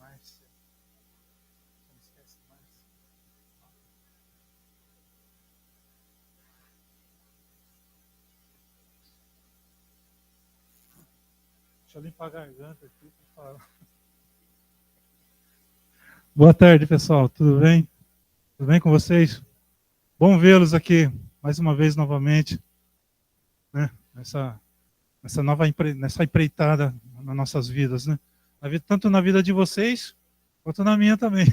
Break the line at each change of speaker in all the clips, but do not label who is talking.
Márcia. Não esquece, Márcia. Deixa eu limpar a garganta aqui para falar. Boa tarde, pessoal. Tudo bem? Tudo bem com vocês? Bom vê-los aqui mais uma vez novamente, né? Nessa empreitada nas nossas vidas, né? Tanto na vida de vocês quanto na minha também.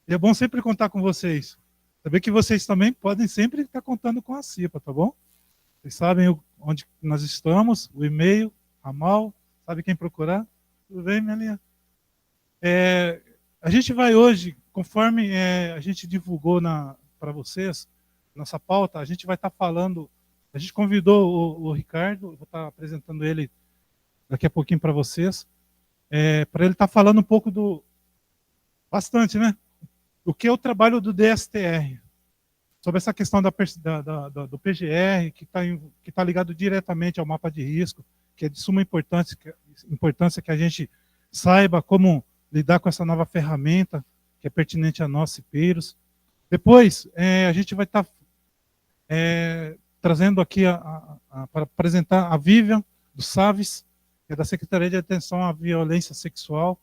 E é bom sempre contar com vocês. Saber que vocês também podem sempre estar contando com a CIPA, tá bom? Vocês sabem onde nós estamos, o e-mail, Ramal, sabe quem procurar? Tudo bem, minha linha? A gente vai hoje, conforme a gente divulgou para vocês, nossa pauta, a gente vai estar falando, a gente convidou o Ricardo, vou estar apresentando ele daqui a pouquinho para vocês, para ele estar falando um pouco bastante, né? O que é o trabalho do DSTR, sobre essa questão do PGR, que tá ligado diretamente ao mapa de risco, que é de suma importância que a gente saiba como lidar com essa nova ferramenta, que é pertinente a nós, cipeiros. Depois, a gente vai estar trazendo aqui para apresentar a Vivian, do SAVES, que é da Secretaria de Atenção à Violência Sexual.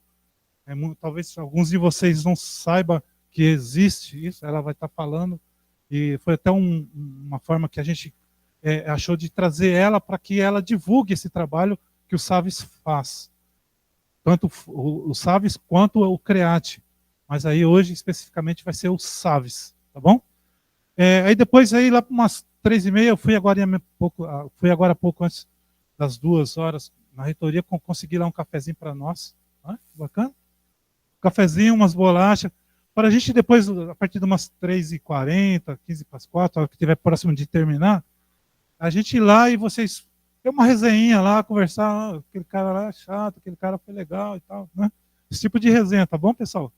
Talvez alguns de vocês não saibam que existe isso, ela vai estar falando, e foi até uma forma que a gente achou de trazer ela para que ela divulgue esse trabalho que o SAVES faz. Tanto o SAVES quanto o CREAT. Mas aí hoje, especificamente, vai ser o SAVES, tá bom? Aí depois, aí, lá para umas 3h30, eu fui agora há pouco antes das 2h, na reitoria, consegui lá um cafezinho para nós. Ah, que bacana. Um cafezinho, umas bolachas, para a gente depois, a partir de umas 3h40, 15 para as 4, a hora que estiver próximo de terminar, a gente ir lá e vocês ter uma resenha lá, conversar, aquele cara lá é chato, aquele cara foi legal e tal, né? Esse tipo de resenha, tá bom, pessoal?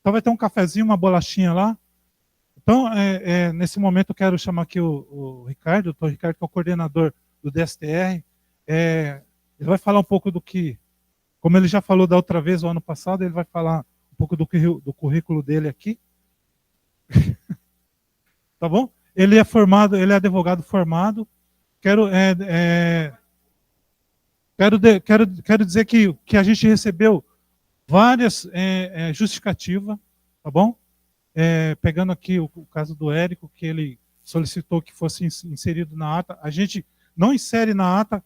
Então vai ter um cafezinho, uma bolachinha lá. Então, nesse momento eu quero chamar aqui o Ricardo, o doutor Ricardo, que é o coordenador do DSTR. Ele vai falar um pouco como ele já falou da outra vez, o ano passado, ele vai falar um pouco do currículo dele aqui. Tá bom? Ele é advogado formado. Quero dizer que a gente recebeu várias justificativas, tá bom? Pegando aqui o caso do Érico, que ele solicitou que fosse inserido na ata. A gente não insere na ata,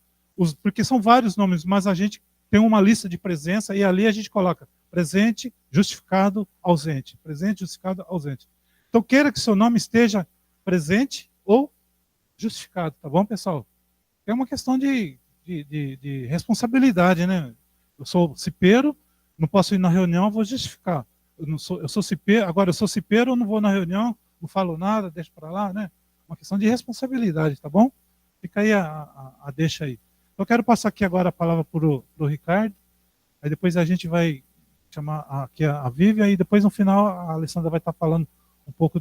porque são vários nomes, mas a gente tem uma lista de presença e ali a gente coloca presente, justificado, ausente. Presente, justificado, ausente. Então, queira que seu nome esteja presente ou justificado, tá bom, pessoal? É uma questão de responsabilidade, né? Eu sou cipeiro, não posso ir na reunião, vou justificar. Eu sou cipeiro, agora eu sou cipeiro, eu não vou na reunião, não falo nada, deixo para lá, né? Uma questão de responsabilidade, tá bom? Fica aí a deixa aí. Eu quero passar aqui agora a palavra para o Ricardo, aí depois a gente vai chamar aqui a Vivian, e depois no final a Alessandra vai estar falando um pouco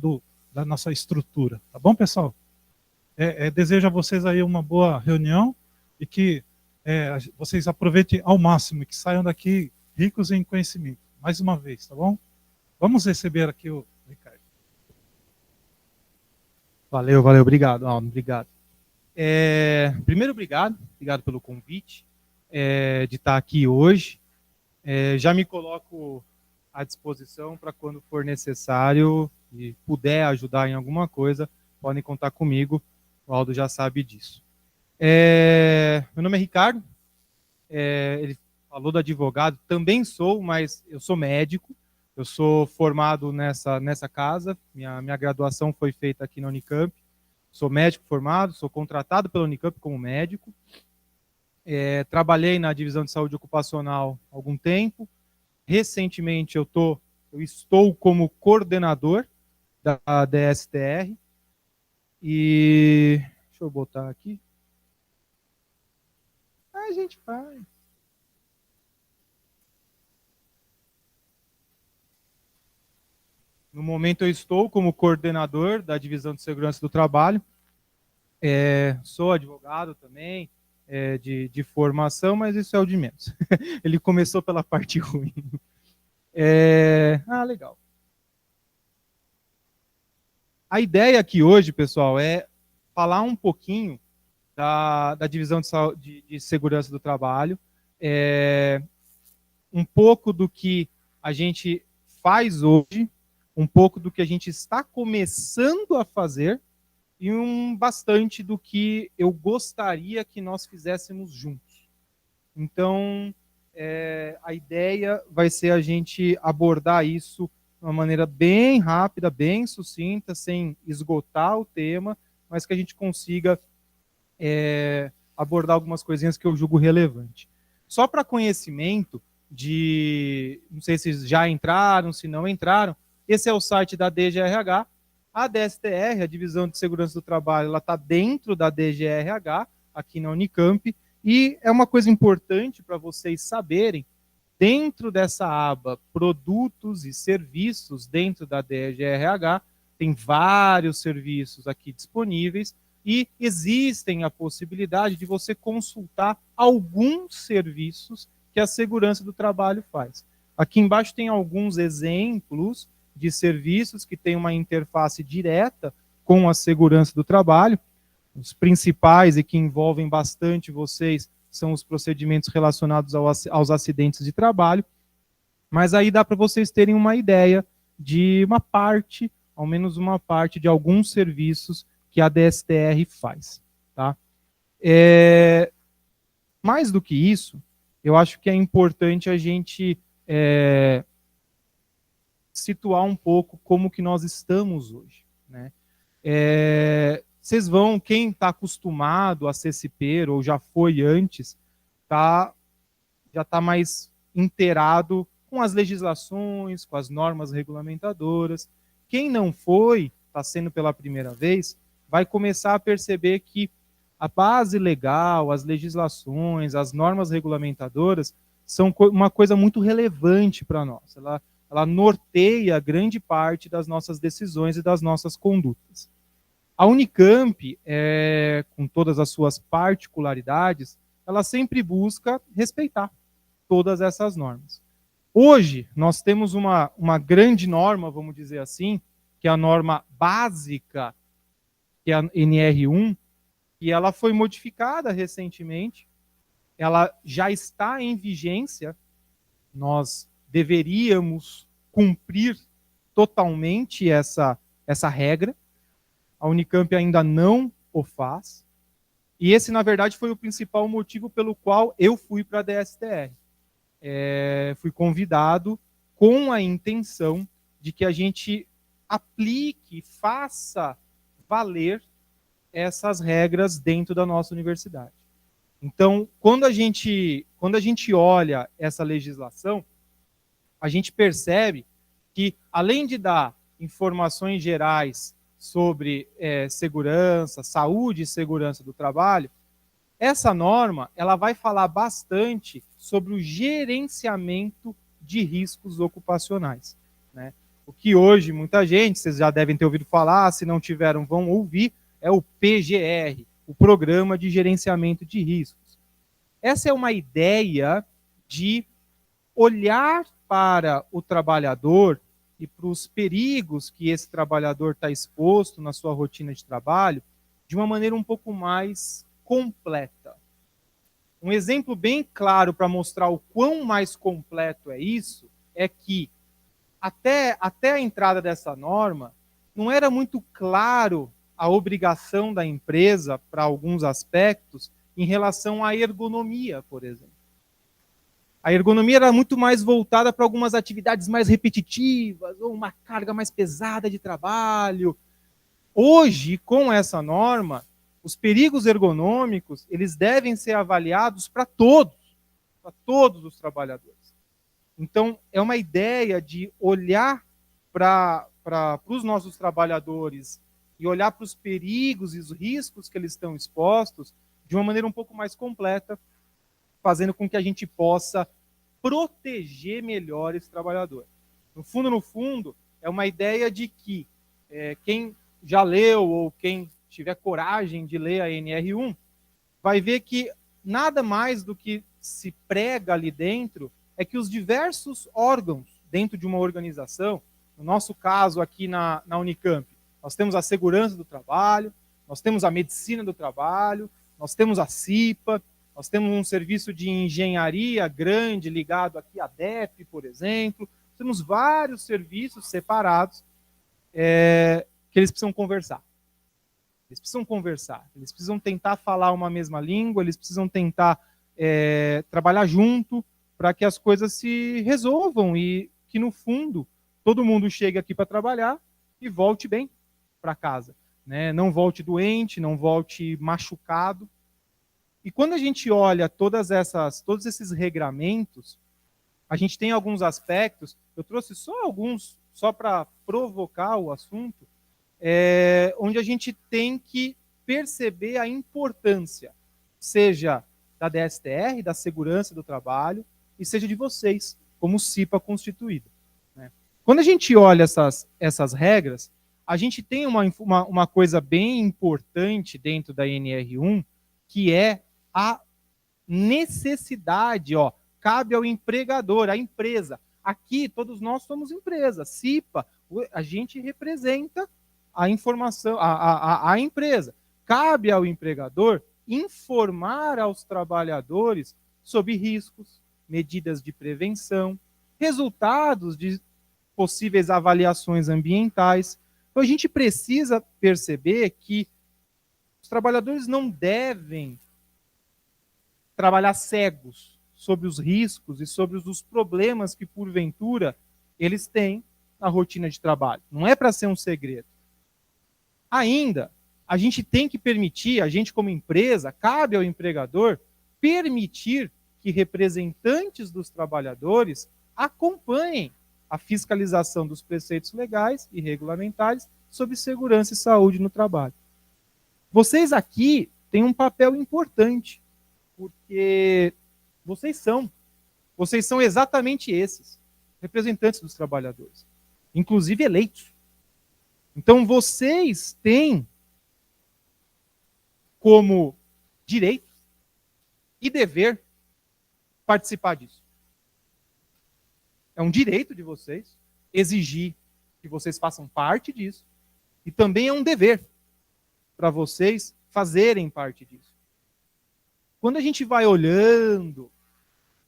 da nossa estrutura, tá bom, pessoal? Desejo a vocês aí uma boa reunião e que vocês aproveitem ao máximo e que saiam daqui ricos em conhecimento. Mais uma vez, tá bom? Vamos receber aqui o Ricardo.
Valeu, obrigado, Aldo, obrigado. Primeiro, obrigado pelo convite de estar aqui hoje. Já me coloco à disposição para quando for necessário e puder ajudar em alguma coisa, podem contar comigo, o Aldo já sabe disso. Meu nome é Ricardo, ele falou do advogado, também sou, mas eu sou médico, eu sou formado nessa casa, minha graduação foi feita aqui na Unicamp, sou médico formado, sou contratado pela Unicamp como médico, trabalhei na divisão de saúde ocupacional há algum tempo, recentemente eu estou como coordenador da DSTR, e deixa eu botar aqui, a gente vai... No momento eu estou como coordenador da Divisão de Segurança do Trabalho, sou advogado também, de formação, mas isso é o de menos. Ele começou pela parte ruim. Legal. A ideia aqui hoje, pessoal, é falar um pouquinho da divisão de segurança do trabalho, um pouco do que a gente faz hoje, um pouco do que a gente está começando a fazer e bastante do que eu gostaria que nós fizéssemos juntos. Então, a ideia vai ser a gente abordar isso de uma maneira bem rápida, bem sucinta, sem esgotar o tema, mas que a gente consiga abordar algumas coisinhas que eu julgo relevante. Só para conhecimento não sei se já entraram, se não entraram, esse é o site da DGRH. A DSTR, a Divisão de Segurança do Trabalho, ela está dentro da DGRH, aqui na Unicamp, e é uma coisa importante para vocês saberem, dentro dessa aba Produtos e Serviços, dentro da DGRH, tem vários serviços aqui disponíveis, e existem a possibilidade de você consultar alguns serviços que a segurança do trabalho faz. Aqui embaixo tem alguns exemplos de serviços que têm uma interface direta com a segurança do trabalho. Os principais e que envolvem bastante vocês são os procedimentos relacionados aos acidentes de trabalho, mas aí dá para vocês terem uma ideia de uma parte, ao menos uma parte de alguns serviços que a DSTR faz. Tá? Mais do que isso, eu acho que é importante a gente situar um pouco como que nós estamos hoje. Né? Vocês vão, quem está acostumado a ser cipeiro ou já foi antes, já está mais inteirado com as legislações, com as normas regulamentadoras. Quem não foi, está sendo pela primeira vez, vai começar a perceber que a base legal, as legislações, as normas regulamentadoras são uma coisa muito relevante para nós. Ela norteia grande parte das nossas decisões e das nossas condutas. A Unicamp, com todas as suas particularidades, ela sempre busca respeitar todas essas normas. Hoje, nós temos uma grande norma, vamos dizer assim, que é a norma básica, que é a NR1, e ela foi modificada recentemente, ela já está em vigência, nós deveríamos cumprir totalmente essa regra, a Unicamp ainda não o faz, e esse, na verdade, foi o principal motivo pelo qual eu fui para a DSTR. Fui convidado com a intenção de que a gente aplique, faça valer essas regras dentro da nossa universidade. Então, quando a gente olha essa legislação, a gente percebe que, além de dar informações gerais sobre segurança, saúde e segurança do trabalho, essa norma ela vai falar bastante sobre o gerenciamento de riscos ocupacionais. Né? O que hoje muita gente, vocês já devem ter ouvido falar, se não tiveram, vão ouvir, é o PGR, o Programa de Gerenciamento de Riscos. Essa é uma ideia de olhar para o trabalhador e para os perigos que esse trabalhador está exposto na sua rotina de trabalho de uma maneira um pouco mais completa. Um exemplo bem claro para mostrar o quão mais completo é isso é que até a entrada dessa norma não era muito claro a obrigação da empresa para alguns aspectos em relação à ergonomia, por exemplo. A ergonomia era muito mais voltada para algumas atividades mais repetitivas ou uma carga mais pesada de trabalho. Hoje, com essa norma, os perigos ergonômicos eles devem ser avaliados para todos os trabalhadores. Então, é uma ideia de olhar para os nossos trabalhadores e olhar para os perigos e os riscos que eles estão expostos de uma maneira um pouco mais completa, fazendo com que a gente possa proteger melhor esse trabalhador. No fundo, é uma ideia de que quem já leu ou quem tiver coragem de ler a NR1 vai ver que nada mais do que se prega ali dentro é que os diversos órgãos dentro de uma organização, no nosso caso aqui na Unicamp, nós temos a segurança do trabalho, nós temos a medicina do trabalho, nós temos a CIPA, nós temos um serviço de engenharia grande ligado aqui à DEP, por exemplo. Temos vários serviços separados que eles precisam conversar. Eles precisam conversar, eles precisam tentar falar uma mesma língua, eles precisam tentar trabalhar junto para que as coisas se resolvam e que, no fundo, todo mundo chegue aqui para trabalhar e volte bem para casa. Né? Não volte doente, não volte machucado. E quando a gente olha todos esses regramentos, a gente tem alguns aspectos, eu trouxe só alguns, só para provocar o assunto, onde a gente tem que perceber a importância, seja da DSTR, da segurança do trabalho, e seja de vocês, como CIPA constituída. Né? Quando a gente olha essas regras, a gente tem uma coisa bem importante dentro da NR1, que é a necessidade, cabe ao empregador, à empresa. Aqui, todos nós somos empresa. CIPA, a gente representa a informação, a empresa. Cabe ao empregador informar aos trabalhadores sobre riscos, medidas de prevenção, resultados de possíveis avaliações ambientais. Então, a gente precisa perceber que os trabalhadores não devem trabalhar cegos sobre os riscos e sobre os problemas que, porventura, eles têm na rotina de trabalho. Não é para ser um segredo. Ainda, a gente tem que permitir, a gente como empresa, cabe ao empregador, permitir que representantes dos trabalhadores acompanhem a fiscalização dos preceitos legais e regulamentares sobre segurança e saúde no trabalho. Vocês aqui têm um papel importante, porque vocês são exatamente esses, representantes dos trabalhadores, inclusive eleitos. Então, vocês têm como direito e dever participar disso. É um direito de vocês exigir que vocês façam parte disso, e também é um dever para vocês fazerem parte disso. Quando a gente vai olhando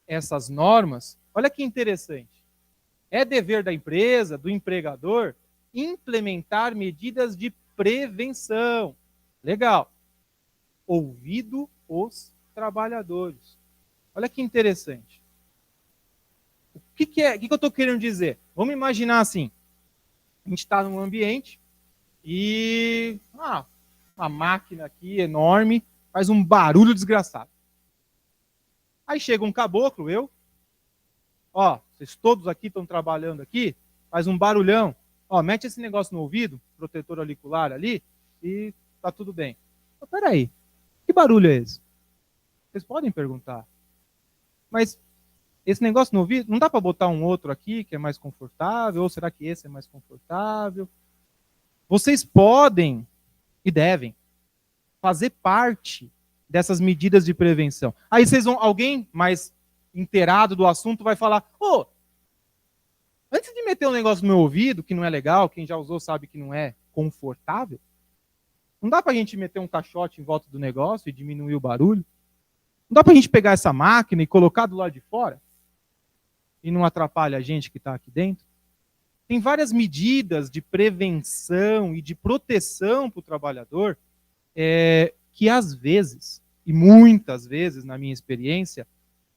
essas normas, olha que interessante. É dever da empresa, do empregador, implementar medidas de prevenção. Legal. Ouvido os trabalhadores. Olha que interessante. O que eu estou querendo dizer? Vamos imaginar assim. A gente está num ambiente e uma máquina aqui enorme faz um barulho desgraçado. Aí chega um caboclo, vocês todos aqui estão trabalhando aqui, faz um barulhão, mete esse negócio no ouvido, protetor auricular ali, e tá tudo bem. Mas peraí, que barulho é esse? Vocês podem perguntar. Mas esse negócio no ouvido, não dá para botar um outro aqui que é mais confortável, ou será que esse é mais confortável? Vocês podem e devem fazer parte dessas medidas de prevenção. Aí alguém mais inteirado do assunto vai falar, antes de meter um negócio no meu ouvido, que não é legal, quem já usou sabe que não é confortável, não dá pra gente meter um caixote em volta do negócio e diminuir o barulho? Não dá pra gente pegar essa máquina e colocar do lado de fora? E não atrapalha a gente que está aqui dentro? Tem várias medidas de prevenção e de proteção para o trabalhador que às vezes, e muitas vezes na minha experiência,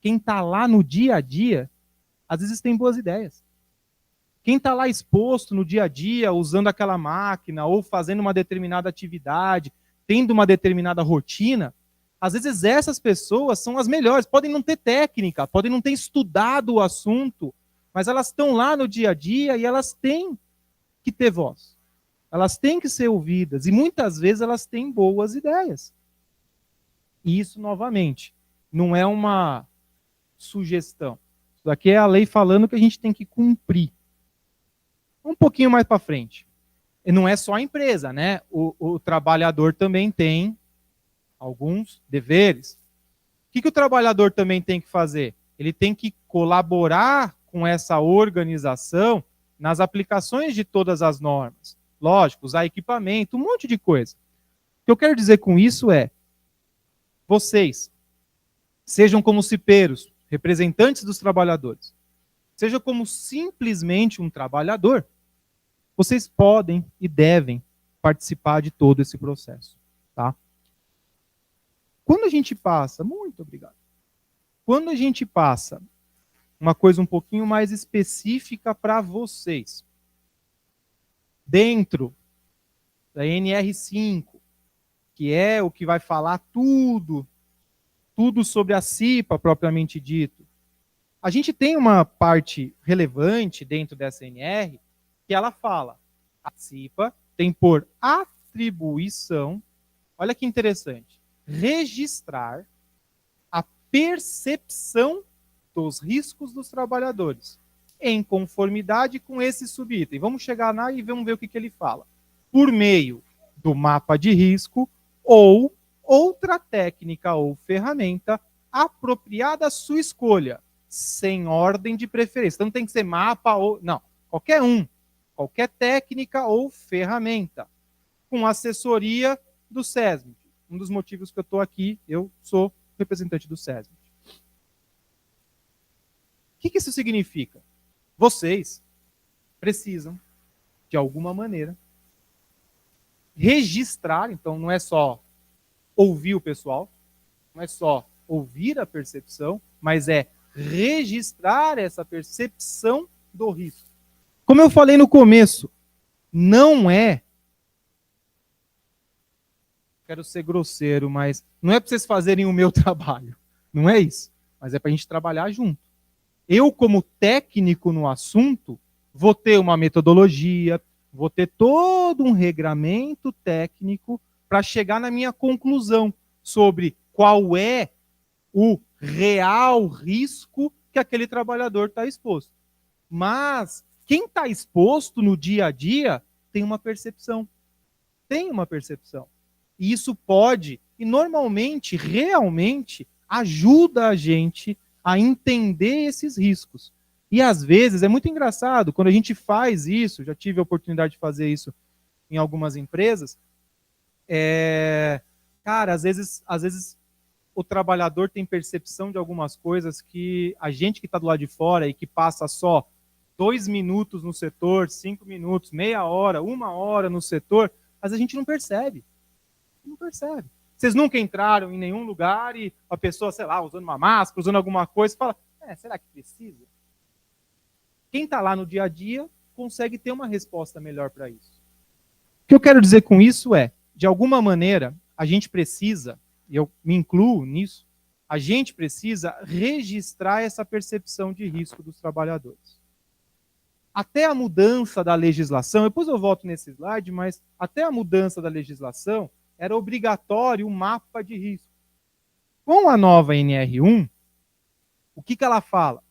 quem está lá no dia a dia, às vezes tem boas ideias. Quem está lá exposto no dia a dia, usando aquela máquina, ou fazendo uma determinada atividade, tendo uma determinada rotina, às vezes essas pessoas são as melhores. Podem não ter técnica, podem não ter estudado o assunto, mas elas estão lá no dia a dia e elas têm que ter voz. Elas têm que ser ouvidas e muitas vezes elas têm boas ideias. E isso, novamente, não é uma sugestão. Isso daqui é a lei falando que a gente tem que cumprir. Um pouquinho mais para frente. E não é só a empresa, né? O trabalhador também tem alguns deveres. O que o trabalhador também tem que fazer? Ele tem que colaborar com essa organização nas aplicações de todas as normas. Lógico, usar equipamento, um monte de coisa. O que eu quero dizer com isso é, vocês, sejam como cipeiros, representantes dos trabalhadores, seja como simplesmente um trabalhador, vocês podem e devem participar de todo esse processo. Tá? Quando a gente passa, muito obrigado, quando a gente passa uma coisa um pouquinho mais específica para vocês, dentro da NR5, que é o que vai falar tudo sobre a CIPA propriamente dito, a gente tem uma parte relevante dentro dessa NR que ela fala, a CIPA tem por atribuição, olha que interessante, registrar a percepção dos riscos dos trabalhadores, em conformidade com esse subitem. Vamos chegar lá e vamos ver o que ele fala. Por meio do mapa de risco ou outra técnica ou ferramenta apropriada à sua escolha, sem ordem de preferência. Então não tem que ser mapa ou... Não, qualquer um. Qualquer técnica ou ferramenta. Com assessoria do SESMIT. Um dos motivos que eu estou aqui, eu sou representante do SESMIT. O que isso significa? Vocês precisam, de alguma maneira, registrar, então não é só ouvir o pessoal, não é só ouvir a percepção, mas é registrar essa percepção do risco. Como eu falei no começo, não é, quero ser grosseiro, mas não é para vocês fazerem o meu trabalho, não é isso, mas é para a gente trabalhar junto. Eu, como técnico no assunto, vou ter uma metodologia, vou ter todo um regramento técnico para chegar na minha conclusão sobre qual é o real risco que aquele trabalhador está exposto. Mas quem está exposto no dia a dia tem uma percepção. Tem uma percepção. E isso pode, e normalmente, realmente, ajuda a gente a entender esses riscos. E às vezes, é muito engraçado, quando a gente faz isso, já tive a oportunidade de fazer isso em algumas empresas, cara, às vezes o trabalhador tem percepção de algumas coisas que a gente que está do lado de fora e que passa só 2 minutos no setor, 5 minutos, meia hora, 1 hora no setor, às vezes a gente não percebe. Não percebe. Vocês nunca entraram em nenhum lugar e a pessoa, sei lá, usando uma máscara, usando alguma coisa, fala, será que precisa? Quem está lá no dia a dia consegue ter uma resposta melhor para isso. O que eu quero dizer com isso é, de alguma maneira, a gente precisa, e eu me incluo nisso, a gente precisa registrar essa percepção de risco dos trabalhadores. Até a mudança da legislação, depois eu volto nesse slide, mas até a mudança da legislação, era obrigatório o mapa de risco. Com a nova NR1, o que ela fala?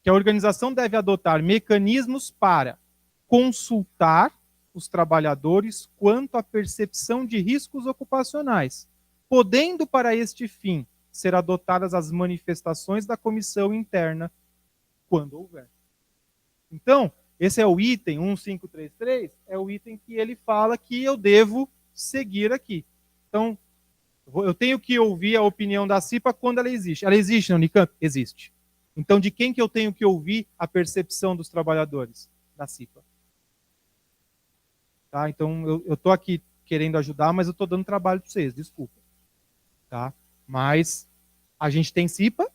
Que a organização deve adotar mecanismos para consultar os trabalhadores quanto à percepção de riscos ocupacionais, podendo, para este fim, ser adotadas as manifestações da comissão interna, quando houver. Então, esse é o item 1533, é o item que ele fala que eu devo seguir aqui. Então, eu tenho que ouvir a opinião da CIPA quando ela existe. Ela existe na Unicamp? Existe. Então, de quem que eu tenho que ouvir a percepção dos trabalhadores? Da CIPA. Tá? Então, eu estou aqui querendo ajudar, mas eu estou dando trabalho para vocês, desculpa. Tá? Mas a gente tem CIPA,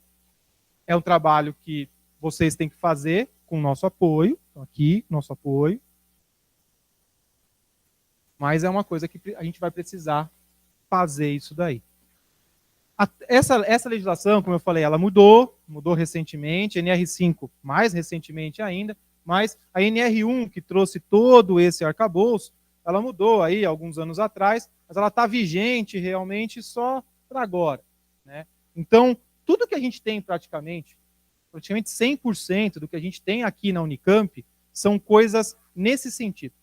é um trabalho que vocês têm que fazer com o nosso apoio, então aqui, nosso apoio, mas é uma coisa que a gente vai precisar fazer isso daí. Essa legislação, como eu falei, ela mudou recentemente, a NR5 mais recentemente ainda, mas a NR1, que trouxe todo esse arcabouço, ela mudou aí alguns anos atrás, mas ela está vigente realmente só para agora. Né? Então, tudo que a gente tem praticamente 100% do que a gente tem aqui na Unicamp são coisas nesse sentido.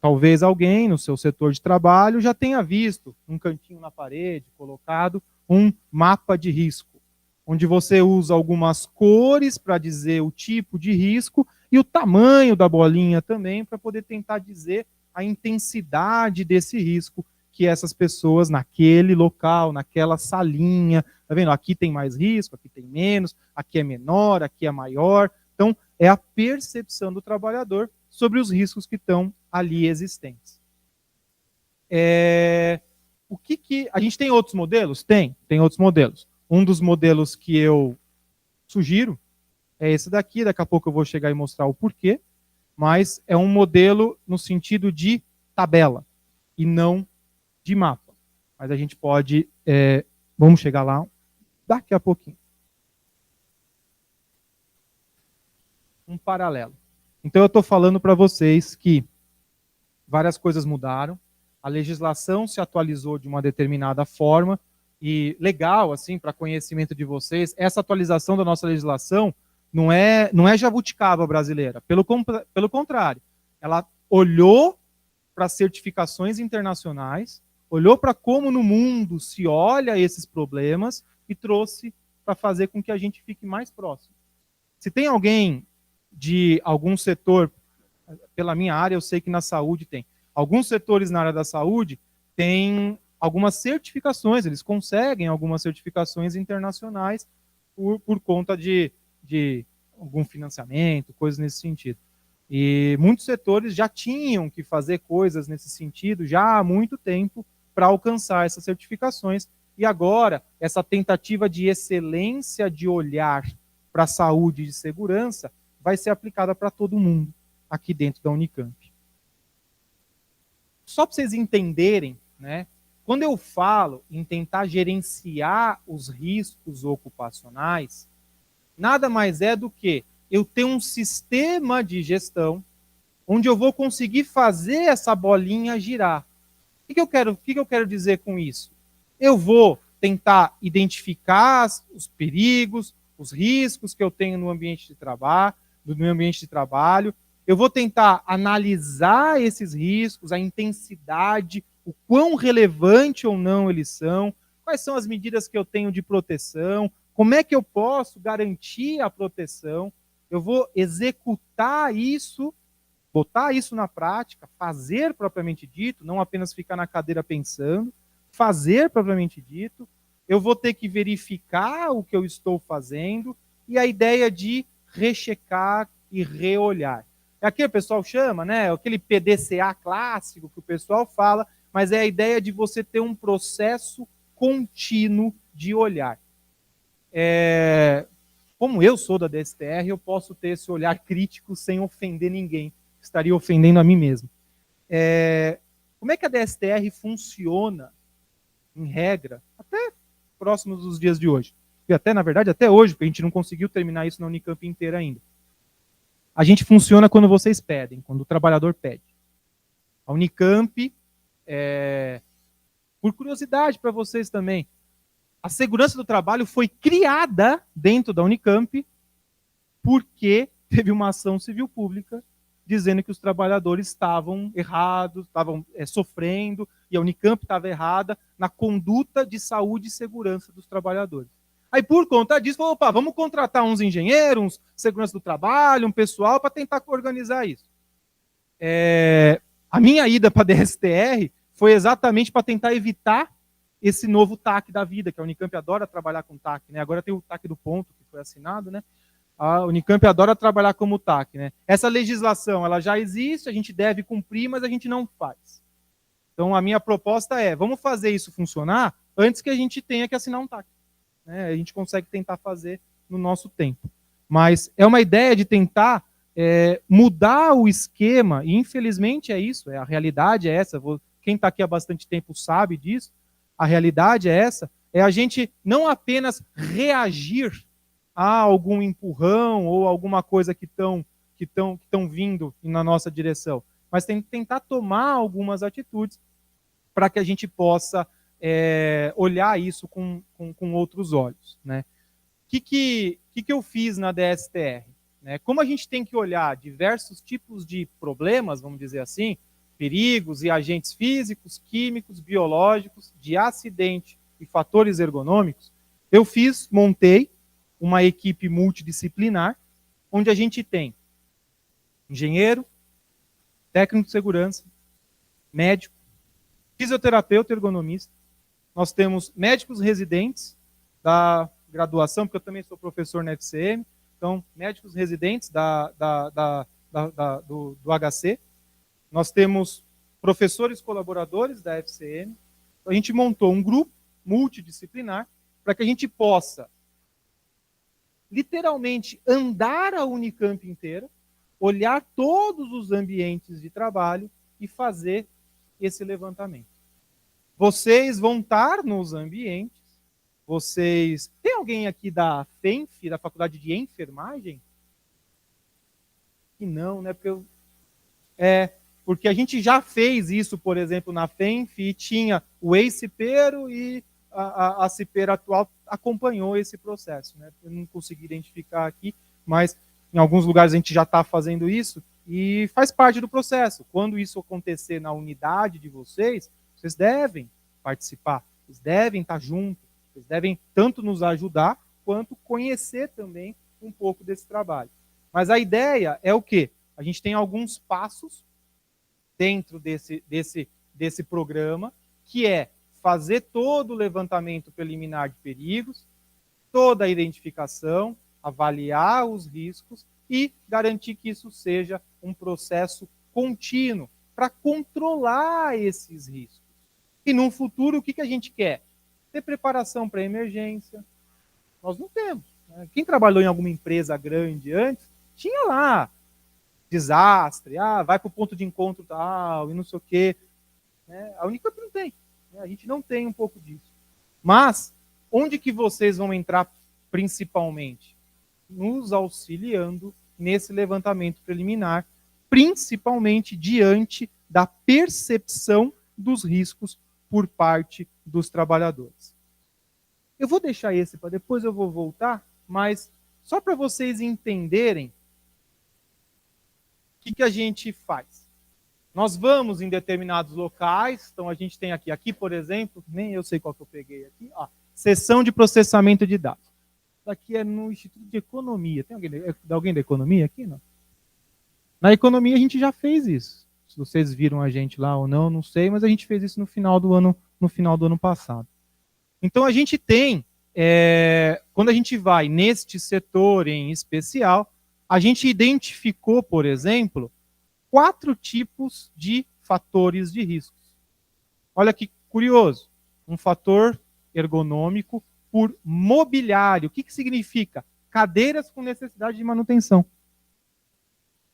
Talvez alguém no seu setor de trabalho já tenha visto um cantinho na parede colocado um mapa de risco. onde você usa algumas cores para dizer o tipo de risco e o tamanho da bolinha também para poder tentar dizer a intensidade desse risco que essas pessoas naquele local, naquela salinha, tá vendo? Aqui tem mais risco, aqui tem menos, aqui é menor, aqui é maior. Então, é a percepção do trabalhador sobre os riscos que estão ali existentes. O que a gente tem outros modelos? Tem outros modelos. Um dos modelos que eu sugiro é esse daqui, daqui a pouco eu vou chegar e mostrar o porquê, mas é um modelo no sentido de tabela e não de mapa. Mas a gente pode, vamos chegar lá daqui a pouquinho. Um paralelo. Então eu estou falando para vocês que várias coisas mudaram, a legislação se atualizou de uma determinada forma, e legal, assim, para conhecimento de vocês, essa atualização da nossa legislação não é jabuticaba brasileira, pelo contrário, ela olhou para certificações internacionais, olhou para como no mundo se olha esses problemas e trouxe para fazer com que a gente fique mais próximo. Se tem alguém de algum setor, pela minha área eu sei que na saúde tem, alguns setores na área da saúde têm algumas certificações, eles conseguem algumas certificações internacionais por conta de algum financiamento, coisas nesse sentido. E muitos setores já tinham que fazer coisas nesse sentido já há muito tempo para alcançar essas certificações. E agora, essa tentativa de excelência de olhar para a saúde e de segurança vai ser aplicada para todo mundo aqui dentro da Unicamp. Só para vocês entenderem, né? Quando eu falo em tentar gerenciar os riscos ocupacionais, nada mais é do que eu ter um sistema de gestão onde eu vou conseguir fazer essa bolinha girar. O que eu quero dizer com isso? Eu vou tentar identificar os perigos, os riscos que eu tenho no ambiente de trabalho, eu vou tentar analisar esses riscos, a intensidade, o quão relevante ou não eles são, quais são as medidas que eu tenho de proteção, como é que eu posso garantir a proteção, eu vou executar isso, botar isso na prática, fazer propriamente dito, não apenas ficar na cadeira pensando, fazer propriamente dito, eu vou ter que verificar o que eu estou fazendo, e a ideia de rechecar e reolhar. É aqui o pessoal chama, né? Aquele PDCA clássico que o pessoal fala, mas é a ideia de você ter um processo contínuo de olhar. Como eu sou da DSTR, eu posso ter esse olhar crítico sem ofender ninguém. Estaria ofendendo a mim mesmo. Como é que a DSTR funciona, em regra, até próximos dos dias de hoje? E até, na verdade, até hoje, porque a gente não conseguiu terminar isso na Unicamp inteira ainda. A gente funciona quando vocês pedem, quando o trabalhador pede. A Unicamp, por curiosidade para vocês também, a segurança do trabalho foi criada dentro da Unicamp porque teve uma ação civil pública dizendo que os trabalhadores estavam errados, estavam sofrendo, e a Unicamp estava errada na conduta de saúde e segurança dos trabalhadores. Aí, por conta disso, falou, opa, vamos contratar uns engenheiros, uns segurança do trabalho, um pessoal para tentar organizar isso. A minha ida para a DSTR foi exatamente para tentar evitar esse novo TAC da vida, que a Unicamp adora trabalhar com TAC, né? Agora tem o TAC do ponto, que foi assinado, né? A Unicamp adora trabalhar como TAC, né? Essa legislação, ela já existe, a gente deve cumprir, mas a gente não faz. Então, a minha proposta é, vamos fazer isso funcionar antes que a gente tenha que assinar um TAC. Né? A gente consegue tentar fazer no nosso tempo. Mas é uma ideia de tentar mudar o esquema, e infelizmente é isso, a realidade é essa, quem está aqui há bastante tempo sabe disso, a realidade é essa, é a gente não apenas reagir a algum empurrão ou alguma coisa que estão vindo na nossa direção, mas tentar tomar algumas atitudes para que a gente possa olhar isso com outros olhos. Né? O que eu fiz na DSTR? Né? Como a gente tem que olhar diversos tipos de problemas, vamos dizer assim, perigos e agentes físicos, químicos, biológicos, de acidente e fatores ergonômicos, eu montei uma equipe multidisciplinar, onde a gente tem engenheiro, técnico de segurança, médico, fisioterapeuta, ergonomista. Nós temos médicos residentes da graduação, porque eu também sou professor na FCM, então, médicos residentes do HC. Nós temos professores colaboradores da FCM. Então, a gente montou um grupo multidisciplinar para que a gente possa, literalmente, andar a Unicamp inteira, olhar todos os ambientes de trabalho e fazer esse levantamento. Vocês vão estar nos ambientes, vocês... Tem alguém aqui da FENF, da Faculdade de Enfermagem? Que não, né? Porque a gente já fez isso, por exemplo, na FENF, e tinha o ex-cipeiro e a cipeira atual acompanhou esse processo, né? Eu não consegui identificar aqui, mas em alguns lugares a gente já está fazendo isso, e faz parte do processo. Quando isso acontecer na unidade de vocês, vocês devem participar, vocês devem estar juntos, vocês devem tanto nos ajudar, quanto conhecer também um pouco desse trabalho. Mas a ideia é o quê? A gente tem alguns passos dentro desse programa, que é fazer todo o levantamento preliminar de perigos, toda a identificação, avaliar os riscos e garantir que isso seja um processo contínuo para controlar esses riscos. E no futuro, o que a gente quer? Ter preparação para emergência. Nós não temos. Né? Quem trabalhou em alguma empresa grande antes, tinha lá desastre, vai para o ponto de encontro tal, e não sei o quê. Né? A Unicamp não tem. Né? A gente não tem um pouco disso. Mas, onde que vocês vão entrar principalmente? Nos auxiliando nesse levantamento preliminar, principalmente diante da percepção dos riscos por parte dos trabalhadores. Eu vou deixar esse para depois, eu vou voltar, mas só para vocês entenderem o que a gente faz. Nós vamos em determinados locais, então a gente tem aqui, por exemplo, nem eu sei qual que eu peguei aqui, seção de processamento de dados. Aqui é no Instituto de Economia. Tem alguém da economia aqui? Não? Na economia a gente já fez isso. Se vocês viram a gente lá ou não, não sei, mas a gente fez isso no final do ano passado. Então a gente tem, quando a gente vai neste setor em especial, a gente identificou, por exemplo, 4 tipos de fatores de riscos. Olha que curioso. Um fator ergonômico por mobiliário. O que significa? Cadeiras com necessidade de manutenção.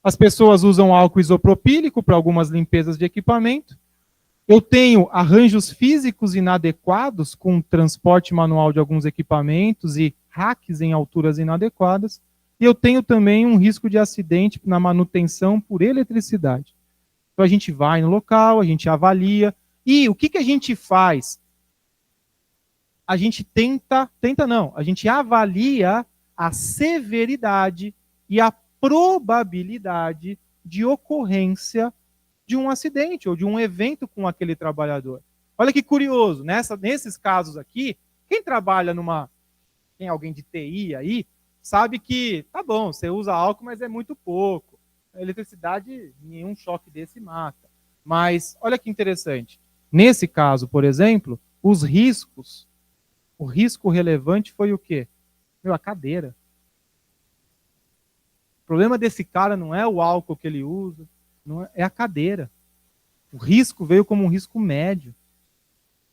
As pessoas usam álcool isopropílico para algumas limpezas de equipamento. Eu tenho arranjos físicos inadequados com transporte manual de alguns equipamentos e racks em alturas inadequadas. E eu tenho também um risco de acidente na manutenção por eletricidade. Então a gente vai no local, a gente avalia. E o que a gente faz? A gente a gente avalia a severidade e a probabilidade de ocorrência de um acidente ou de um evento com aquele trabalhador. Olha que curioso, nesses casos aqui, quem trabalha tem alguém de TI aí, sabe que, tá bom, você usa álcool, mas é muito pouco. A eletricidade, nenhum choque desse mata. Mas, olha que interessante, nesse caso, por exemplo, o risco relevante foi o quê? A cadeira. O problema desse cara não é o álcool que ele usa, é a cadeira. O risco veio como um risco médio.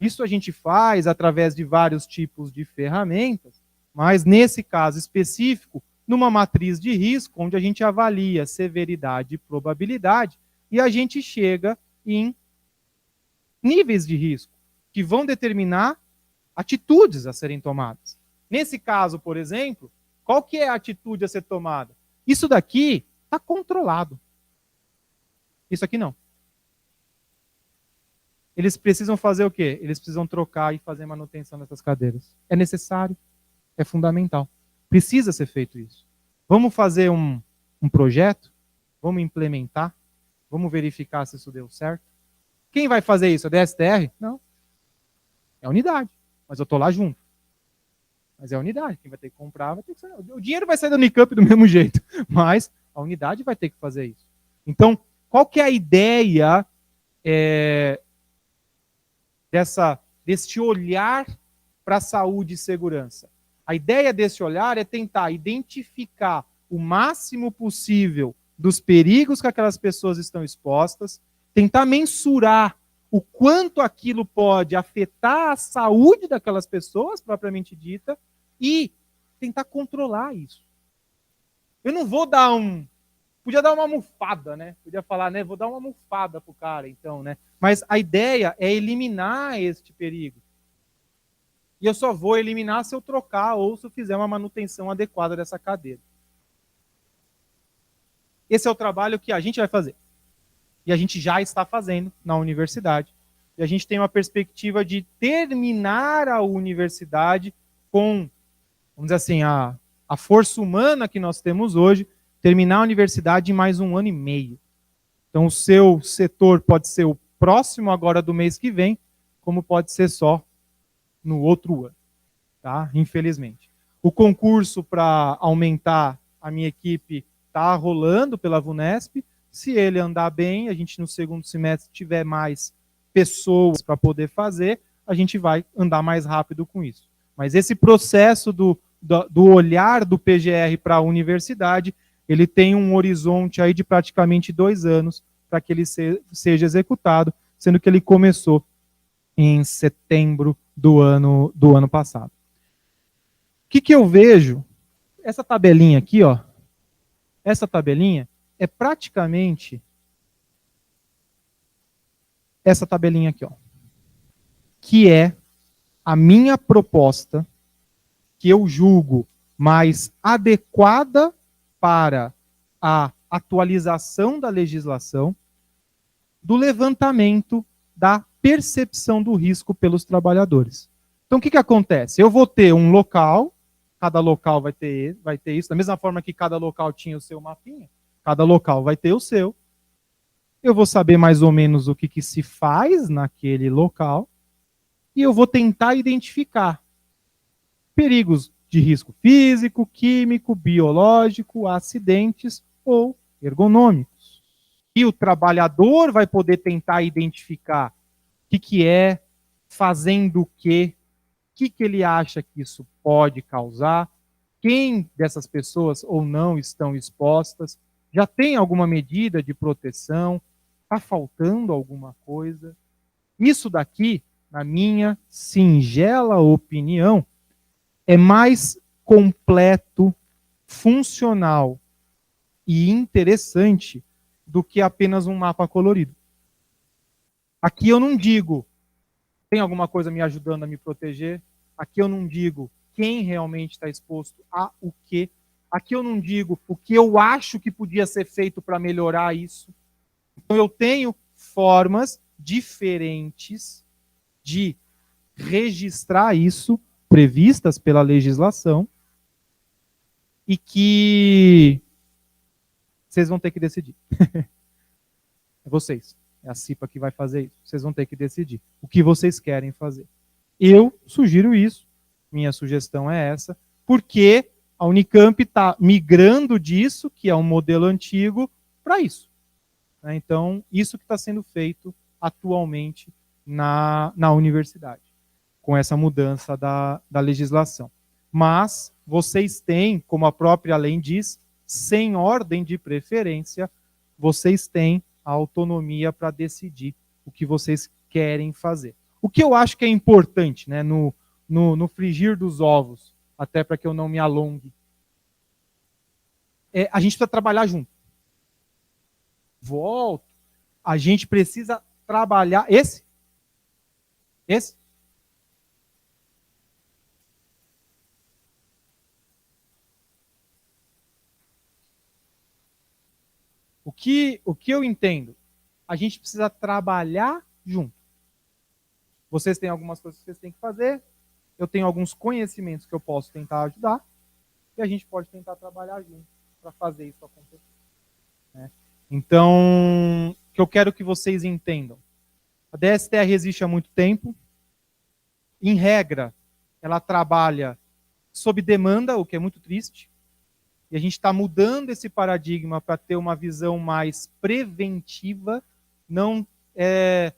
Isso a gente faz através de vários tipos de ferramentas, mas nesse caso específico, numa matriz de risco, onde a gente avalia severidade e probabilidade, e a gente chega em níveis de risco, que vão determinar atitudes a serem tomadas. Nesse caso, por exemplo, qual que é a atitude a ser tomada? Isso daqui está controlado. Isso aqui não. Eles precisam fazer o quê? Eles precisam trocar e fazer manutenção dessas cadeiras. É necessário, é fundamental. Precisa ser feito isso. Vamos fazer um projeto? Vamos implementar? Vamos verificar se isso deu certo? Quem vai fazer isso? A DSTR? Não. É a unidade. Mas eu estou lá junto. Mas é a unidade, quem vai ter que comprar vai ter que ser. O dinheiro vai sair da Unicamp do mesmo jeito, mas a unidade vai ter que fazer isso. Então, qual que é a ideia deste olhar para a saúde e segurança? A ideia desse olhar é tentar identificar o máximo possível dos perigos que aquelas pessoas estão expostas, tentar mensurar o quanto aquilo pode afetar a saúde daquelas pessoas, propriamente dita, e tentar controlar isso. Eu não vou dar podia dar uma almofada, né? Podia falar, né? Vou dar uma almofada pro cara, então, né? Mas a ideia é eliminar este perigo. E eu só vou eliminar se eu trocar ou se eu fizer uma manutenção adequada dessa cadeira. Esse é o trabalho que a gente vai fazer. E a gente já está fazendo na universidade. E a gente tem uma perspectiva de terminar a universidade com, vamos dizer assim, a força humana que nós temos hoje, terminar a universidade em mais 1 ano e meio. Então, o seu setor pode ser o próximo agora do mês que vem, como pode ser só no outro ano, tá? Infelizmente. O concurso para aumentar a minha equipe está rolando pela VUNESP. Se ele andar bem, a gente no segundo semestre tiver mais pessoas para poder fazer, a gente vai andar mais rápido com isso. Mas esse processo do olhar do PGR para a universidade, ele tem um horizonte aí de praticamente 2 anos para que ele seja executado, sendo que ele começou em setembro do ano passado. O que eu vejo? Essa tabelinha aqui, ó, essa tabelinha é praticamente essa tabelinha aqui, ó, que é a minha proposta, que eu julgo mais adequada para a atualização da legislação, do levantamento da percepção do risco pelos trabalhadores. Então, o que acontece? Eu vou ter um local, cada local vai ter isso, da mesma forma que cada local tinha o seu mapinha, cada local vai ter o seu. Eu vou saber mais ou menos o que se faz naquele local e eu vou tentar identificar perigos de risco físico, químico, biológico, acidentes ou ergonômicos. E o trabalhador vai poder tentar identificar o que é, fazendo o que ele acha que isso pode causar, quem dessas pessoas ou não estão expostas, já tem alguma medida de proteção, está faltando alguma coisa. Isso daqui, na minha singela opinião, é mais completo, funcional e interessante do que apenas um mapa colorido. Aqui eu não digo, tem alguma coisa me ajudando a me proteger? Aqui eu não digo quem realmente está exposto a o quê. Aqui eu não digo o que eu acho que podia ser feito para melhorar isso. Então eu tenho formas diferentes de registrar isso, previstas pela legislação, e que vocês vão ter que decidir. É vocês. É a CIPA que vai fazer isso. Vocês vão ter que decidir o que vocês querem fazer. Eu sugiro isso, minha sugestão é essa, porque a Unicamp está migrando disso, que é um modelo antigo, para isso. Então, isso que está sendo feito atualmente na universidade, com essa mudança da legislação. Mas vocês têm, como a própria lei diz, sem ordem de preferência, vocês têm a autonomia para decidir o que vocês querem fazer. O que eu acho que é importante, né, no frigir dos ovos, até para que eu não me alongue, a gente precisa trabalhar junto. Volto. A gente precisa trabalhar. Esse? O que eu entendo? A gente precisa trabalhar junto. Vocês têm algumas coisas que vocês têm que fazer, eu tenho alguns conhecimentos que eu posso tentar ajudar, e a gente pode tentar trabalhar junto para fazer isso acontecer. Né? Então, o que eu quero que vocês entendam. A DSTR existe há muito tempo. Em regra, ela trabalha sob demanda, o que é muito triste, e a gente está mudando esse paradigma para ter uma visão mais preventiva, não é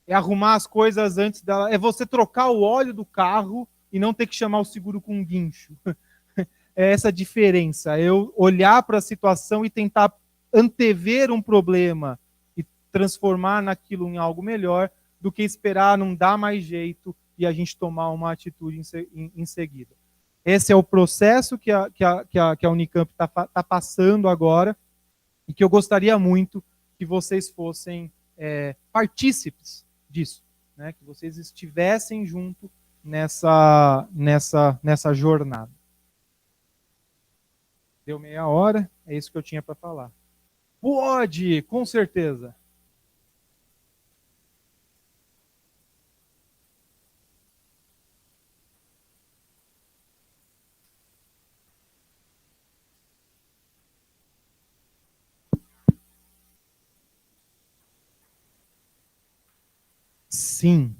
arrumar as coisas antes dela, é você trocar o óleo do carro e não ter que chamar o seguro com um guincho. É essa a diferença, eu olhar para a situação e tentar antever um problema e transformar naquilo em algo melhor, do que esperar não dar mais jeito e a gente tomar uma atitude em seguida. Esse é o processo que a Unicamp está passando agora e que eu gostaria muito que vocês fossem partícipes disso, né? Que vocês estivessem junto nessa jornada. Deu meia hora, é isso que eu tinha para falar. Pode, com certeza. Sim.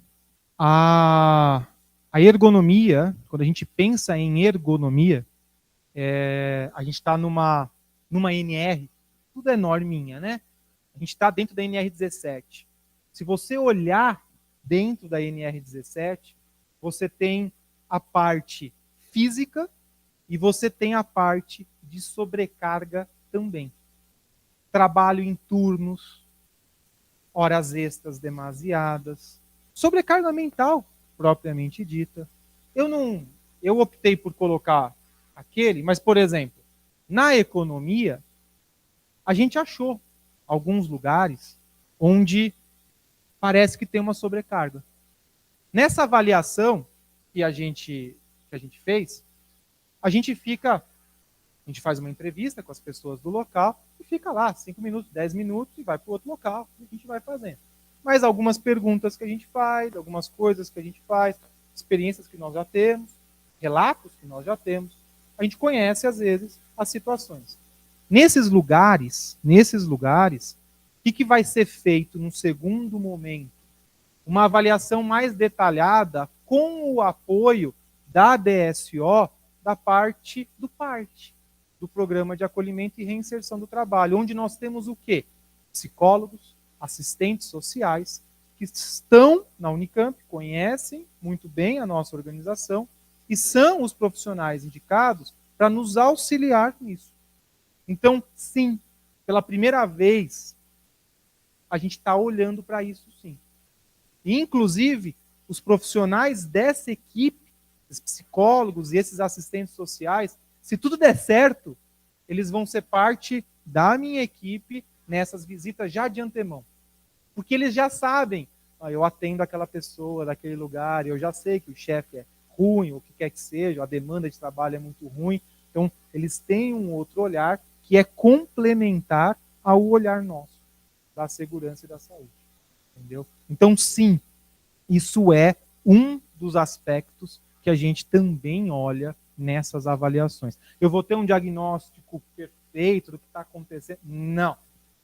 A ergonomia, quando a gente pensa em ergonomia, a gente está numa NR, tudo é norminha, né? A gente está dentro da NR17. Se você olhar dentro da NR17, você tem a parte física e você tem a parte de sobrecarga também. Trabalho em turnos, horas extras demasiadas, sobrecarga mental, propriamente dita. Eu optei por colocar aquele, mas, por exemplo, na economia, a gente achou alguns lugares onde parece que tem uma sobrecarga. Nessa avaliação que a gente fez, a gente faz uma entrevista com as pessoas do local e fica lá 5 minutos, 10 minutos e vai para o outro local e a gente vai fazendo. Mas algumas perguntas que a gente faz, algumas coisas que a gente faz, experiências que nós já temos, relatos que nós já temos, a gente conhece às vezes as situações. Nesses lugares, o que vai ser feito no segundo momento? Uma avaliação mais detalhada com o apoio da DSO, da parte do PART, do Programa de Acolhimento e Reinserção do Trabalho, onde nós temos o quê? Psicólogos, assistentes sociais, que estão na Unicamp, conhecem muito bem a nossa organização e são os profissionais indicados para nos auxiliar nisso. Então, sim, pela primeira vez, a gente está olhando para isso, sim. E, inclusive, os profissionais dessa equipe, os psicólogos e esses assistentes sociais, se tudo der certo, eles vão ser parte da minha equipe nessas visitas já de antemão. Porque eles já sabem, eu atendo aquela pessoa daquele lugar, eu já sei que o chefe é ruim, ou o que quer que seja, a demanda de trabalho é muito ruim. Então, eles têm um outro olhar que é complementar ao olhar nosso, da segurança e da saúde. Entendeu? Então, sim, isso é um dos aspectos que a gente também olha nessas avaliações. Eu vou ter um diagnóstico perfeito do que está acontecendo? Não.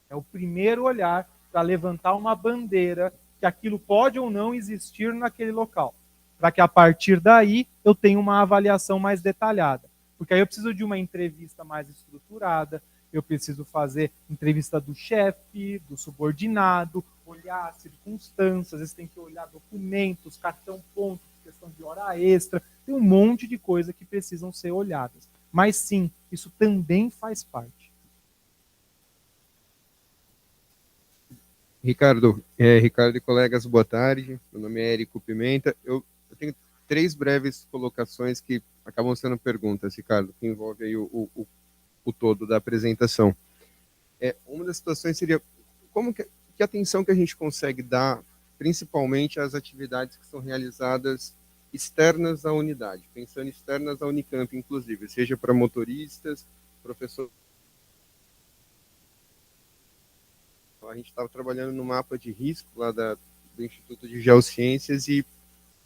É o primeiro olhar para levantar uma bandeira que aquilo pode ou não existir naquele local, para que a partir daí eu tenha uma avaliação mais detalhada. Porque aí eu preciso de uma entrevista mais estruturada, eu preciso fazer entrevista do chefe, do subordinado, olhar circunstâncias, às vezes tem que olhar documentos, cartão ponto, questão de hora extra, tem um monte de coisa que precisam ser olhadas. Mas sim, isso também faz parte.
Ricardo e colegas, boa tarde. Meu nome é Érico Pimenta. Eu tenho 3 breves colocações que acabam sendo perguntas, Ricardo, que envolve aí o todo da apresentação. Uma das situações seria como que atenção que a gente consegue dar, principalmente às atividades que são realizadas externas à unidade, pensando externas à Unicamp, inclusive, seja para motoristas, professores. A gente estava trabalhando no mapa de risco lá do Instituto de Geociências e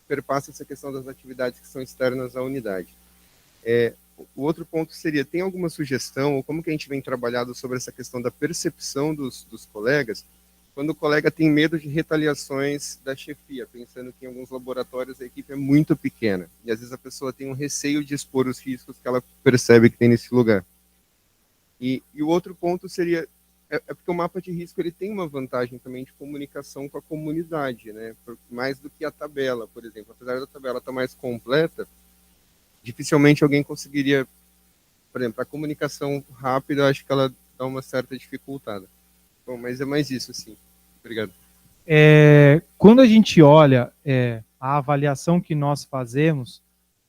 perpassa essa questão das atividades que são externas à unidade. O outro ponto seria, tem alguma sugestão, ou como que a gente vem trabalhando sobre essa questão da percepção dos colegas, quando o colega tem medo de retaliações da chefia, pensando que em alguns laboratórios a equipe é muito pequena, e às vezes a pessoa tem um receio de expor os riscos que ela percebe que tem nesse lugar. E o outro ponto seria, porque o mapa de risco ele tem uma vantagem também de comunicação com a comunidade, né? Mais do que a tabela, por exemplo. Apesar da tabela estar mais completa, dificilmente alguém conseguiria, por exemplo, a comunicação rápida, eu acho que ela dá uma certa dificultada. Bom, mas é mais isso, sim. Obrigado.
Quando a gente olha a avaliação que nós fazemos,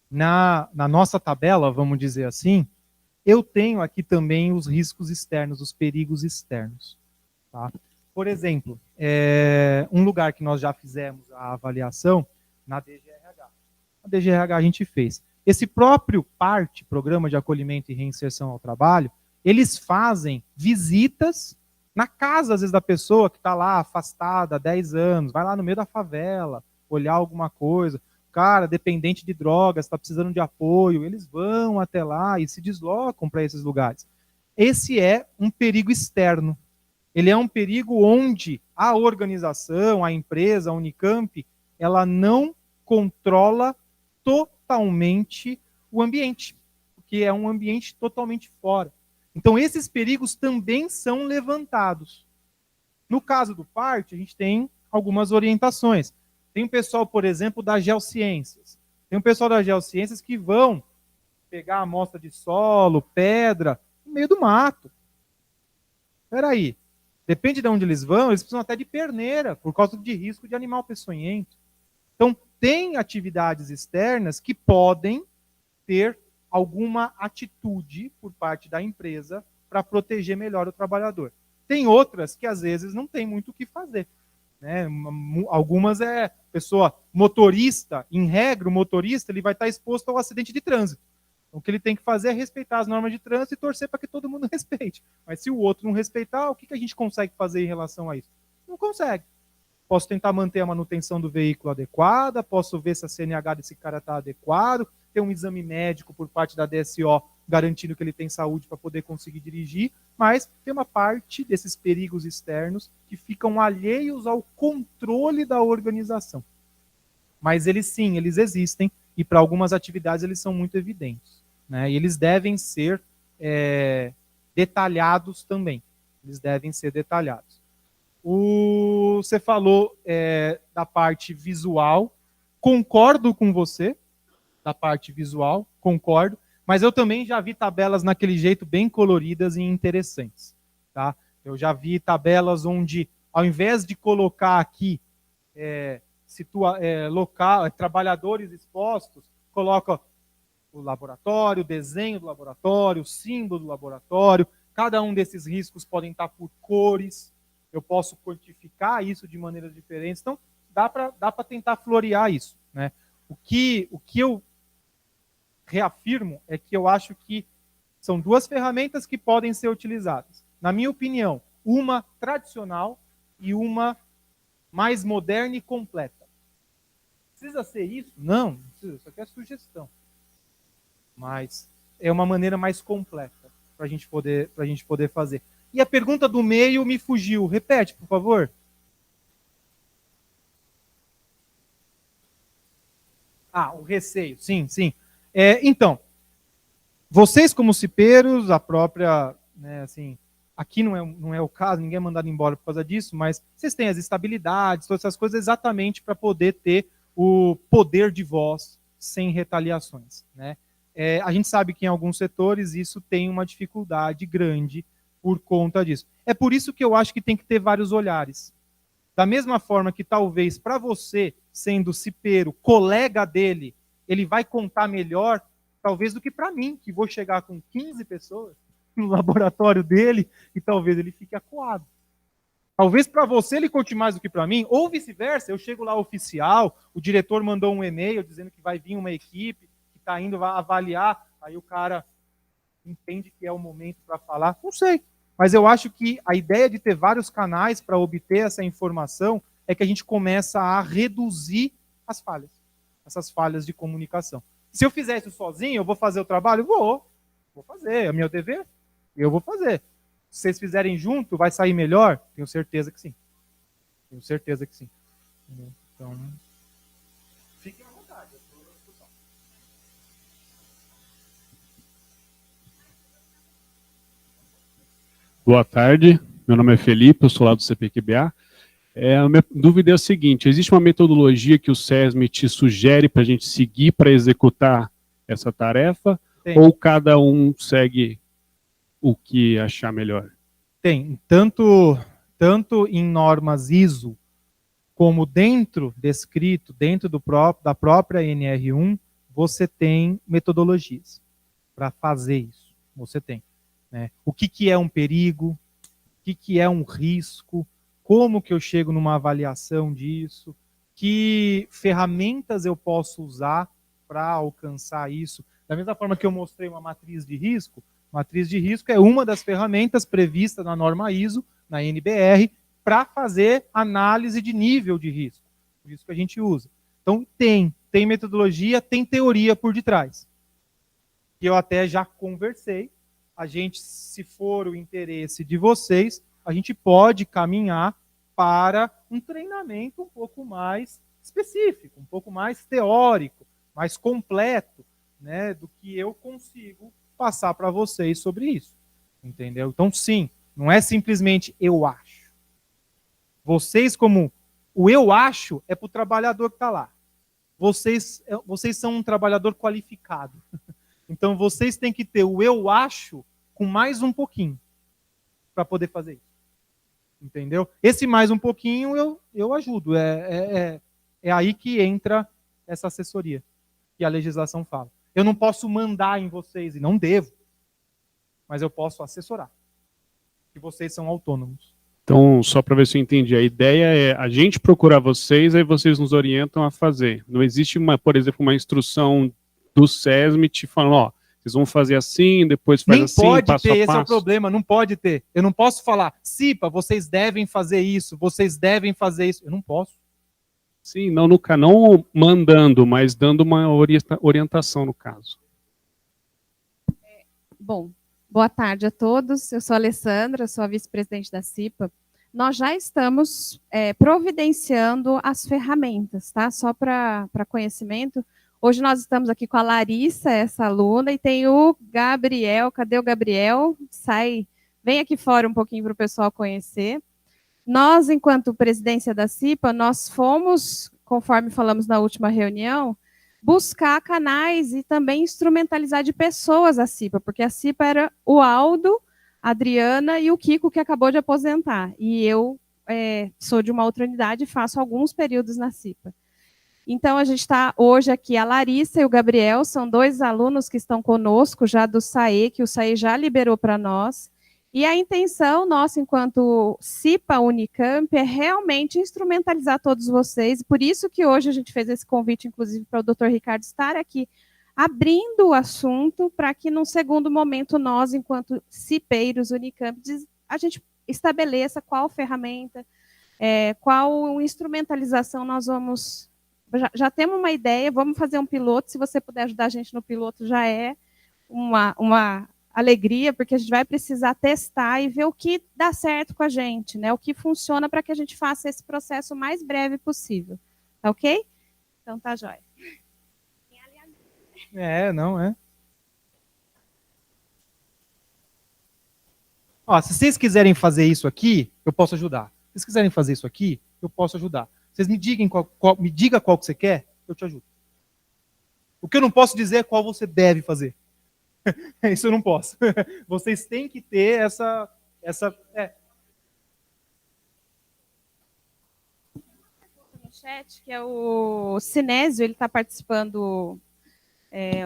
na nossa tabela, vamos dizer assim, eu tenho aqui também os riscos externos, os perigos externos. Tá? Por exemplo, um lugar que nós já fizemos a avaliação, na DGRH. Na DGRH a gente fez. Esse próprio PART, Programa de Acolhimento e Reinserção ao Trabalho, eles fazem visitas na casa, às vezes, da pessoa que está lá afastada há 10 anos, vai lá no meio da favela, olhar alguma coisa. Cara, dependente de drogas, está precisando de apoio, eles vão até lá e se deslocam para esses lugares. Esse é um perigo externo. Ele é um perigo onde a organização, a empresa, a Unicamp, ela não controla totalmente o ambiente, porque é um ambiente totalmente fora. Então, esses perigos também são levantados. No caso do PART, a gente tem algumas orientações. Tem um pessoal, por exemplo, das geociências. Tem um pessoal das geociências que vão pegar a amostra de solo, pedra, no meio do mato. Espera aí. Depende de onde eles vão, eles precisam até de perneira, por causa de risco de animal peçonhento. Então, tem atividades externas que podem ter alguma atitude por parte da empresa para proteger melhor o trabalhador. Tem outras que, às vezes, não tem muito o que fazer. Né? Algumas pessoa motorista, em regra, o motorista ele vai estar exposto ao acidente de trânsito. Então, o que ele tem que fazer é respeitar as normas de trânsito e torcer para que todo mundo respeite. Mas se o outro não respeitar, o que a gente consegue fazer em relação a isso? Não consegue. Posso tentar manter a manutenção do veículo adequada, posso ver se a CNH desse cara está adequado, ter um exame médico por parte da DSO garantindo que ele tem saúde para poder conseguir dirigir, mas tem uma parte desses perigos externos que ficam alheios ao controle da organização. Mas eles sim, eles existem e para algumas atividades eles são muito evidentes. Né? E eles devem ser detalhados também. Eles devem ser detalhados. Você falou da parte visual, concordo com você, da parte visual, concordo, mas eu também já vi tabelas naquele jeito bem coloridas e interessantes. Tá? Eu já vi tabelas onde, ao invés de colocar aqui trabalhadores expostos, coloca o laboratório, o desenho do laboratório, o símbolo do laboratório, cada um desses riscos podem estar por cores, eu posso quantificar isso de maneiras diferentes, então dá para tentar florear isso. Né? O que eu reafirmo é que eu acho que são duas ferramentas que podem ser utilizadas. Na minha opinião, uma tradicional e uma mais moderna e completa. Precisa ser isso? Não precisa, isso aqui é sugestão. Mas é uma maneira mais completa para a gente poder fazer. E a pergunta do meio me fugiu. Repete, por favor. O receio. Sim, sim. Então, vocês como cipeiros, a própria, né, assim, aqui não é o caso, ninguém é mandado embora por causa disso, mas vocês têm as estabilidades, todas essas coisas exatamente para poder ter o poder de voz sem retaliações. Né? A gente sabe que em alguns setores isso tem uma dificuldade grande por conta disso. É por isso que eu acho que tem que ter vários olhares. Da mesma forma que talvez para você, sendo cipeiro, colega dele, ele vai contar melhor, talvez do que para mim, que vou chegar com 15 pessoas no laboratório dele e talvez ele fique acuado. Talvez para você ele conte mais do que para mim, ou vice-versa, eu chego lá oficial, o diretor mandou um e-mail dizendo que vai vir uma equipe que está indo vai avaliar, aí o cara entende que é o momento para falar, não sei. Mas eu acho que a ideia de ter vários canais para obter essa informação é que a gente começa a reduzir as falhas, essas falhas de comunicação. Se eu fizer isso sozinho, eu vou fazer o trabalho? Vou fazer, é meu dever, eu vou fazer. Se vocês fizerem junto, vai sair melhor? Tenho certeza que sim. Tenho certeza que sim. Então, fiquem à vontade.
Boa tarde, meu nome é Felipe, eu sou lá do CPQBA. A minha dúvida é a seguinte: existe uma metodologia que o SESMI te sugere para a gente seguir para executar essa tarefa?
Tem.
Ou cada um segue o que achar melhor?
Tem, tanto em normas ISO, como descrito dentro da própria NR1, você tem metodologias para fazer isso. Você tem. Né? O que é um perigo, o que é um risco, como que eu chego numa avaliação disso, que ferramentas eu posso usar para alcançar isso. Da mesma forma que eu mostrei uma matriz de risco é uma das ferramentas previstas na norma ISO, na NBR, para fazer análise de nível de risco. Por isso que a gente usa. Então, tem metodologia, tem teoria por detrás. Que eu até já conversei. A gente, se for o interesse de vocês, a gente pode caminhar para um treinamento um pouco mais específico, um pouco mais teórico, mais completo, né, do que eu consigo passar para vocês sobre isso. Entendeu? Então, sim, não é simplesmente eu acho. Vocês, como o eu acho, é para o trabalhador que está lá. Vocês são um trabalhador qualificado. Então, vocês têm que ter o eu acho com mais um pouquinho para poder fazer isso. Entendeu? Esse mais um pouquinho eu ajudo. É aí que entra essa assessoria que a legislação fala. Eu não posso mandar em vocês, e não devo, mas eu posso assessorar. Que vocês são autônomos.
Então, só para ver se eu entendi, a ideia é a gente procurar vocês, aí vocês nos orientam a fazer. Não existe, por exemplo, uma instrução do SESMI te falando, ó, vocês vão fazer assim, depois faz
Nem
assim,
pode
passo
ter,
a
esse é o
passo.
problema, não pode ter. Eu não posso falar, CIPA, vocês devem fazer isso, vocês devem fazer isso. Eu não posso.
Sim, não mandando, mas dando uma orientação no caso.
Bom, boa tarde a todos. Eu sou a Alessandra, sou a vice-presidente da CIPA. Nós já estamos providenciando as ferramentas, tá? Só para conhecimento. Hoje nós estamos aqui com a Larissa, essa aluna, e tem o Gabriel. Cadê o Gabriel? Vem aqui fora um pouquinho para o pessoal conhecer. Nós, enquanto presidência da CIPA, nós fomos, conforme falamos na última reunião, buscar canais e também instrumentalizar de pessoas a CIPA, porque a CIPA era o Aldo, a Adriana e o Kiko, que acabou de aposentar. E eu sou de uma outra unidade e faço alguns períodos na CIPA. Então, a gente está hoje aqui, a Larissa e o Gabriel, são 2 alunos que estão conosco já do SAE, que o SAE já liberou para nós. E a intenção nossa, enquanto CIPA Unicamp, é realmente instrumentalizar todos vocês. Por isso que hoje a gente fez esse convite, inclusive, para o Dr. Ricardo estar aqui, abrindo o assunto, para que, num segundo momento, nós, enquanto cipeiros Unicamp, a gente estabeleça qual ferramenta, qual instrumentalização nós vamos... Já temos uma ideia, vamos fazer um piloto. Se você puder ajudar a gente no piloto, já é uma alegria, porque a gente vai precisar testar e ver o que dá certo com a gente, né? O que funciona para que a gente faça esse processo o mais breve possível. Tá ok? Então tá jóia.
Não é. Ó, se vocês quiserem fazer isso aqui, eu posso ajudar. Se vocês quiserem fazer isso aqui, eu posso ajudar. Vocês me digam qual que você quer, eu te ajudo. O que eu não posso dizer é qual você deve fazer. Isso eu não posso. Vocês têm que ter essa
no chat, que é o Sinésio, ele está participando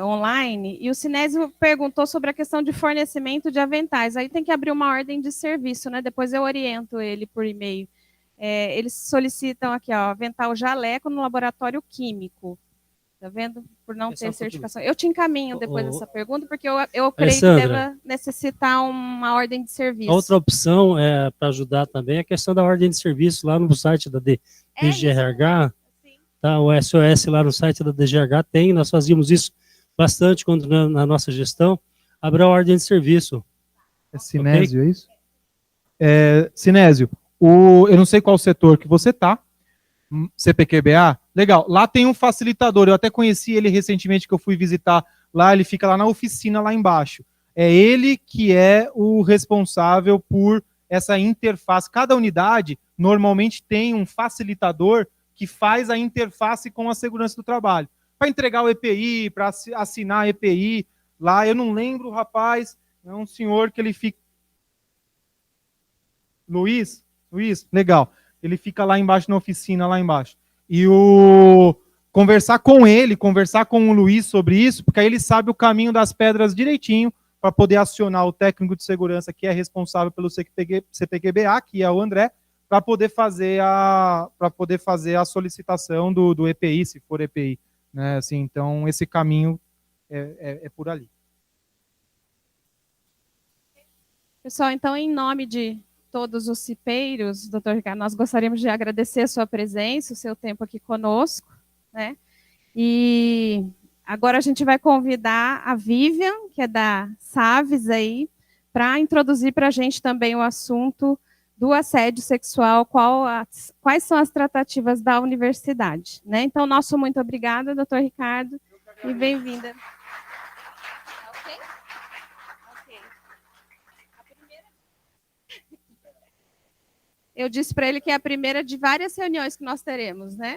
online, e o Sinésio perguntou sobre a questão de fornecimento de aventais. Aí tem que abrir uma ordem de serviço, né? Depois eu oriento ele por e-mail. Eles solicitam aqui, ó, avental jaleco no laboratório químico. Tá vendo? Por não ter certificação. Eu te encaminho depois dessa pergunta, porque eu creio que deva necessitar uma ordem de serviço.
Outra opção para ajudar também é a questão da ordem de serviço lá no site da DGRH. Tá, o SOS lá no site da DGRH tem, nós fazíamos isso bastante quando na nossa gestão. Abre a ordem de serviço.
É Sinésio, okay? É isso? Sinésio, eu não sei qual setor que você está, CPQBA, legal, lá tem um facilitador, eu até conheci ele recentemente que eu fui visitar lá, ele fica lá na oficina lá embaixo. É ele que é o responsável por essa interface. Cada unidade normalmente tem um facilitador que faz a interface com a segurança do trabalho. Para entregar o EPI, para assinar a EPI, lá eu não lembro, rapaz, é um senhor que ele fica... Luiz, legal. Ele fica lá embaixo na oficina, lá embaixo. E conversar com ele, conversar com o Luiz sobre isso, porque aí ele sabe o caminho das pedras direitinho para poder acionar o técnico de segurança que é responsável pelo CPQBA, que é o André, para poder fazer a solicitação do EPI, se for EPI. Né? Assim, então, esse caminho é por ali.
Pessoal, então, em nome de todos os cipeiros, doutor Ricardo, nós gostaríamos de agradecer a sua presença, o seu tempo aqui conosco, né? E agora a gente vai convidar a Vivian, que é da Saves aí, para introduzir para a gente também o assunto do assédio sexual, quais são as tratativas da universidade, né? Então, nosso muito obrigada, doutor Ricardo, e bem-vinda. Eu disse para ele que é a primeira de várias reuniões que nós teremos, né?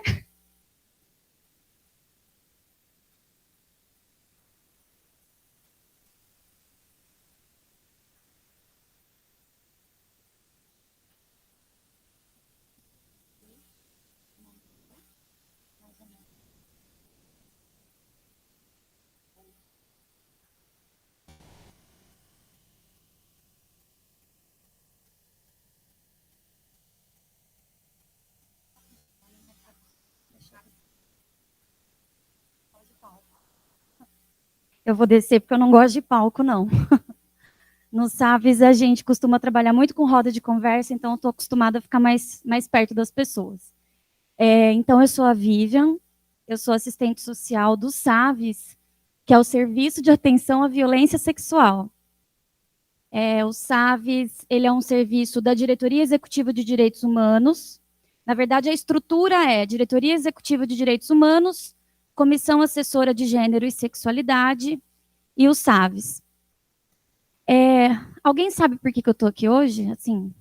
Eu vou descer porque eu não gosto de palco, não. No Saves, a gente costuma trabalhar muito com roda de conversa, então eu estou acostumada a ficar mais perto das pessoas. Então, eu sou a Vivian, eu sou assistente social do Saves, que é o Serviço de Atenção à Violência Sexual. O Saves, ele é um serviço da Diretoria Executiva de Direitos Humanos. Na verdade, a estrutura é Diretoria Executiva de Direitos Humanos, Comissão Assessora de Gênero e Sexualidade e o Saves. Alguém sabe por que eu estou aqui hoje? Assim,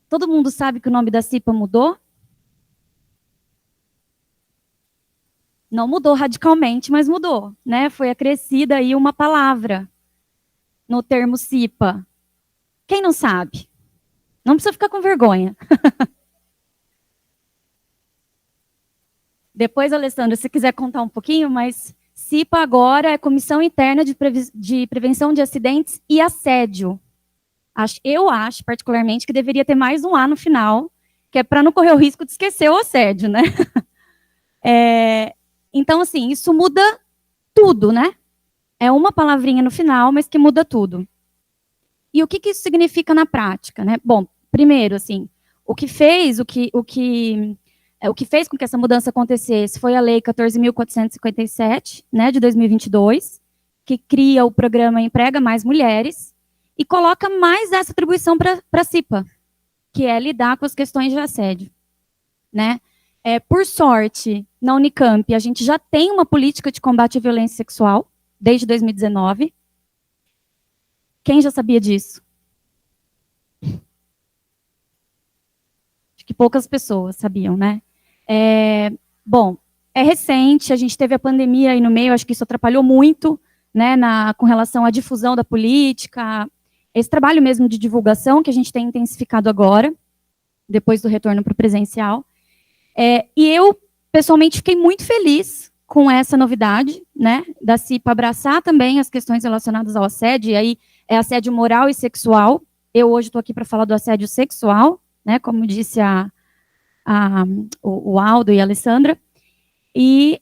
todo mundo sabe que o nome da CIPA mudou? Não mudou radicalmente, mas mudou, né? Foi acrescida aí uma palavra no termo CIPA. Quem não sabe? Não precisa ficar com vergonha. Depois, Alessandra, se quiser contar um pouquinho, mas CIPA agora é Comissão Interna de Prevenção de Acidentes e Assédio. Eu acho, particularmente, que deveria ter mais um A no final, que é para não correr o risco de esquecer o assédio, né? Então, assim, isso muda tudo, né? É uma palavrinha no final, mas que muda tudo. E o que isso significa na prática, né? Bom, primeiro, assim, o que fez com que essa mudança acontecesse foi a Lei 14.457, né, de 2022, que cria o programa Emprega Mais Mulheres e coloca mais essa atribuição para a CIPA, que é lidar com as questões de assédio, né? Por sorte, na Unicamp, a gente já tem uma política de combate à violência sexual, desde 2019. Quem já sabia disso? Acho que poucas pessoas sabiam, né? Bom, é recente, a gente teve a pandemia aí no meio, acho que isso atrapalhou muito, né, com relação à difusão da política, esse trabalho mesmo de divulgação que a gente tem intensificado agora, depois do retorno para o presencial. E eu, pessoalmente, fiquei muito feliz com essa novidade, né, da CIPA abraçar também as questões relacionadas ao assédio, e aí é assédio moral e sexual. Eu hoje estou aqui para falar do assédio sexual, né, como disse o Aldo e a Alessandra, e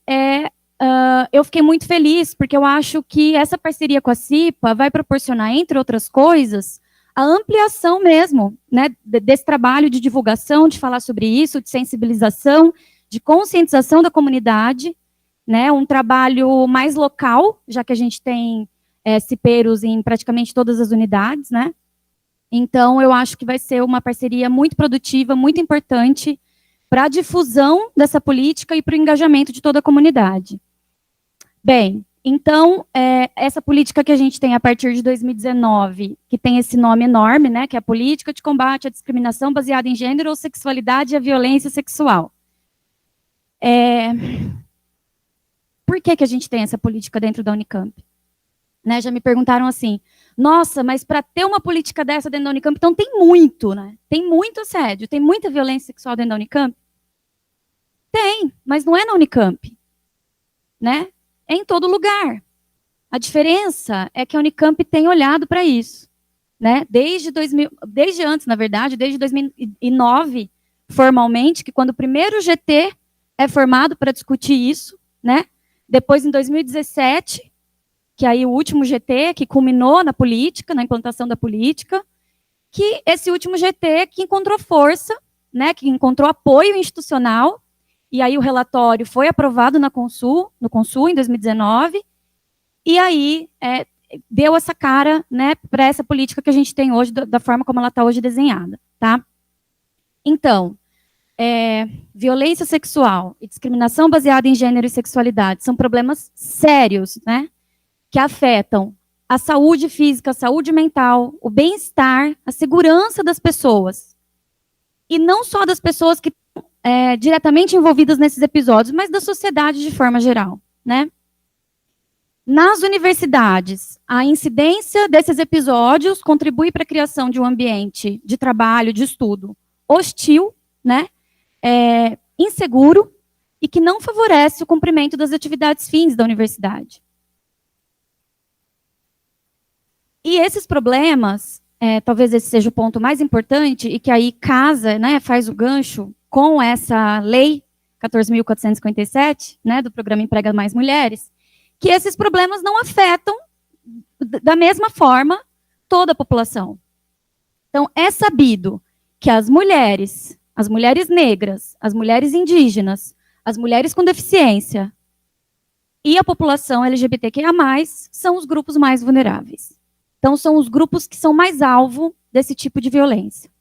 eu fiquei muito feliz, porque eu acho que essa parceria com a CIPA vai proporcionar, entre outras coisas, a ampliação mesmo, né, desse trabalho de divulgação, de falar sobre isso, de sensibilização, de conscientização da comunidade, né, um trabalho mais local, já que a gente tem cipeiros em praticamente todas as unidades, né, Então, eu acho que vai ser uma parceria muito produtiva, muito importante para a difusão dessa política e para o engajamento de toda a comunidade. Bem, então, essa política que a gente tem a partir de 2019, que tem esse nome enorme, né, que é a Política de Combate à Discriminação Baseada em Gênero ou Sexualidade e à Violência Sexual. Por que a gente tem essa política dentro da Unicamp? Né, já me perguntaram assim, nossa, mas para ter uma política dessa dentro da Unicamp, então tem muito, né? Tem muito assédio, tem muita violência sexual dentro da Unicamp? Tem, mas não é na Unicamp, né? É em todo lugar. A diferença é que a Unicamp tem olhado para isso, né? Desde antes, na verdade, desde 2009, formalmente, que quando o primeiro GT é formado para discutir isso, né? Depois, em 2017, que aí o último GT, que culminou na política, na implantação da política, que esse último GT que encontrou força, né, que encontrou apoio institucional, e aí o relatório foi aprovado no Consul em 2019, e aí deu essa cara, né, para essa política que a gente tem hoje, da forma como ela está hoje desenhada, tá? Então, violência sexual e discriminação baseada em gênero e sexualidade são problemas sérios, né, que afetam a saúde física, a saúde mental, o bem-estar, a segurança das pessoas. E não só das pessoas que estão diretamente envolvidas nesses episódios, mas da sociedade de forma geral, né? Nas universidades, a incidência desses episódios contribui para a criação de um ambiente de trabalho, de estudo hostil, né? Inseguro e que não favorece o cumprimento das atividades fins da universidade. E esses problemas, talvez esse seja o ponto mais importante, e que aí casa, né, faz o gancho com essa lei 14.457, né, do programa Emprega Mais Mulheres, que esses problemas não afetam da mesma forma toda a população. Então, é sabido que as mulheres negras, as mulheres indígenas, as mulheres com deficiência e a população LGBTQIA+, são os grupos mais vulneráveis. Então, são os grupos que são mais alvo desse tipo de violência.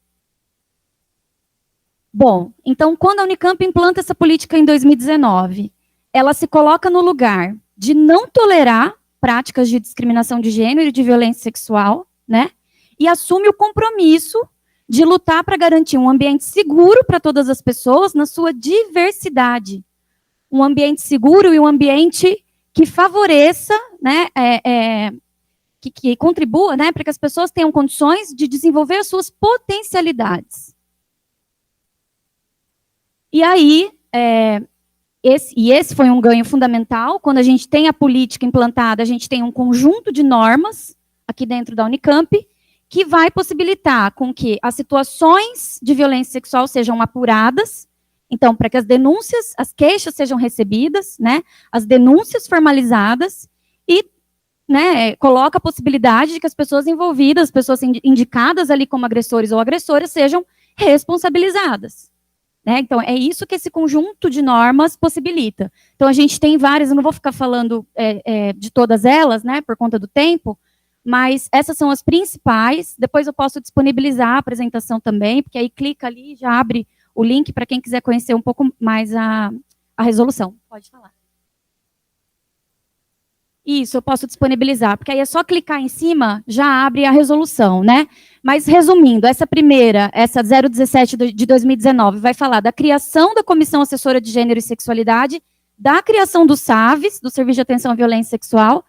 Bom, então, quando a Unicamp implanta essa política em 2019, ela se coloca no lugar de não tolerar práticas de discriminação de gênero e de violência sexual, né? E assume o compromisso de lutar para garantir um ambiente seguro para todas as pessoas na sua diversidade. Um ambiente seguro e um ambiente que favoreça, né, que contribua, né, para que as pessoas tenham condições de desenvolver as suas potencialidades. E aí, esse foi um ganho fundamental. Quando a gente tem a política implantada, a gente tem um conjunto de normas aqui dentro da Unicamp que vai possibilitar com que as situações de violência sexual sejam apuradas, então, para que as denúncias, as queixas sejam recebidas, né, as denúncias formalizadas, e, né, coloca a possibilidade de que as pessoas envolvidas, as pessoas indicadas ali como agressores ou agressoras, sejam responsabilizadas. Né? Então, é isso que esse conjunto de normas possibilita. Então, a gente tem várias, eu não vou ficar falando de todas elas, né, por conta do tempo, mas essas são as principais. Depois eu posso disponibilizar a apresentação também, porque aí clica ali e já abre o link para quem quiser conhecer um pouco mais a resolução. Pode falar. Isso, eu posso disponibilizar, porque aí é só clicar em cima, já abre a resolução, né? Mas, resumindo, essa primeira, essa 017 de 2019, vai falar da criação da Comissão Assessora de Gênero e Sexualidade, da criação do SAVES, do Serviço de Atenção à Violência Sexual.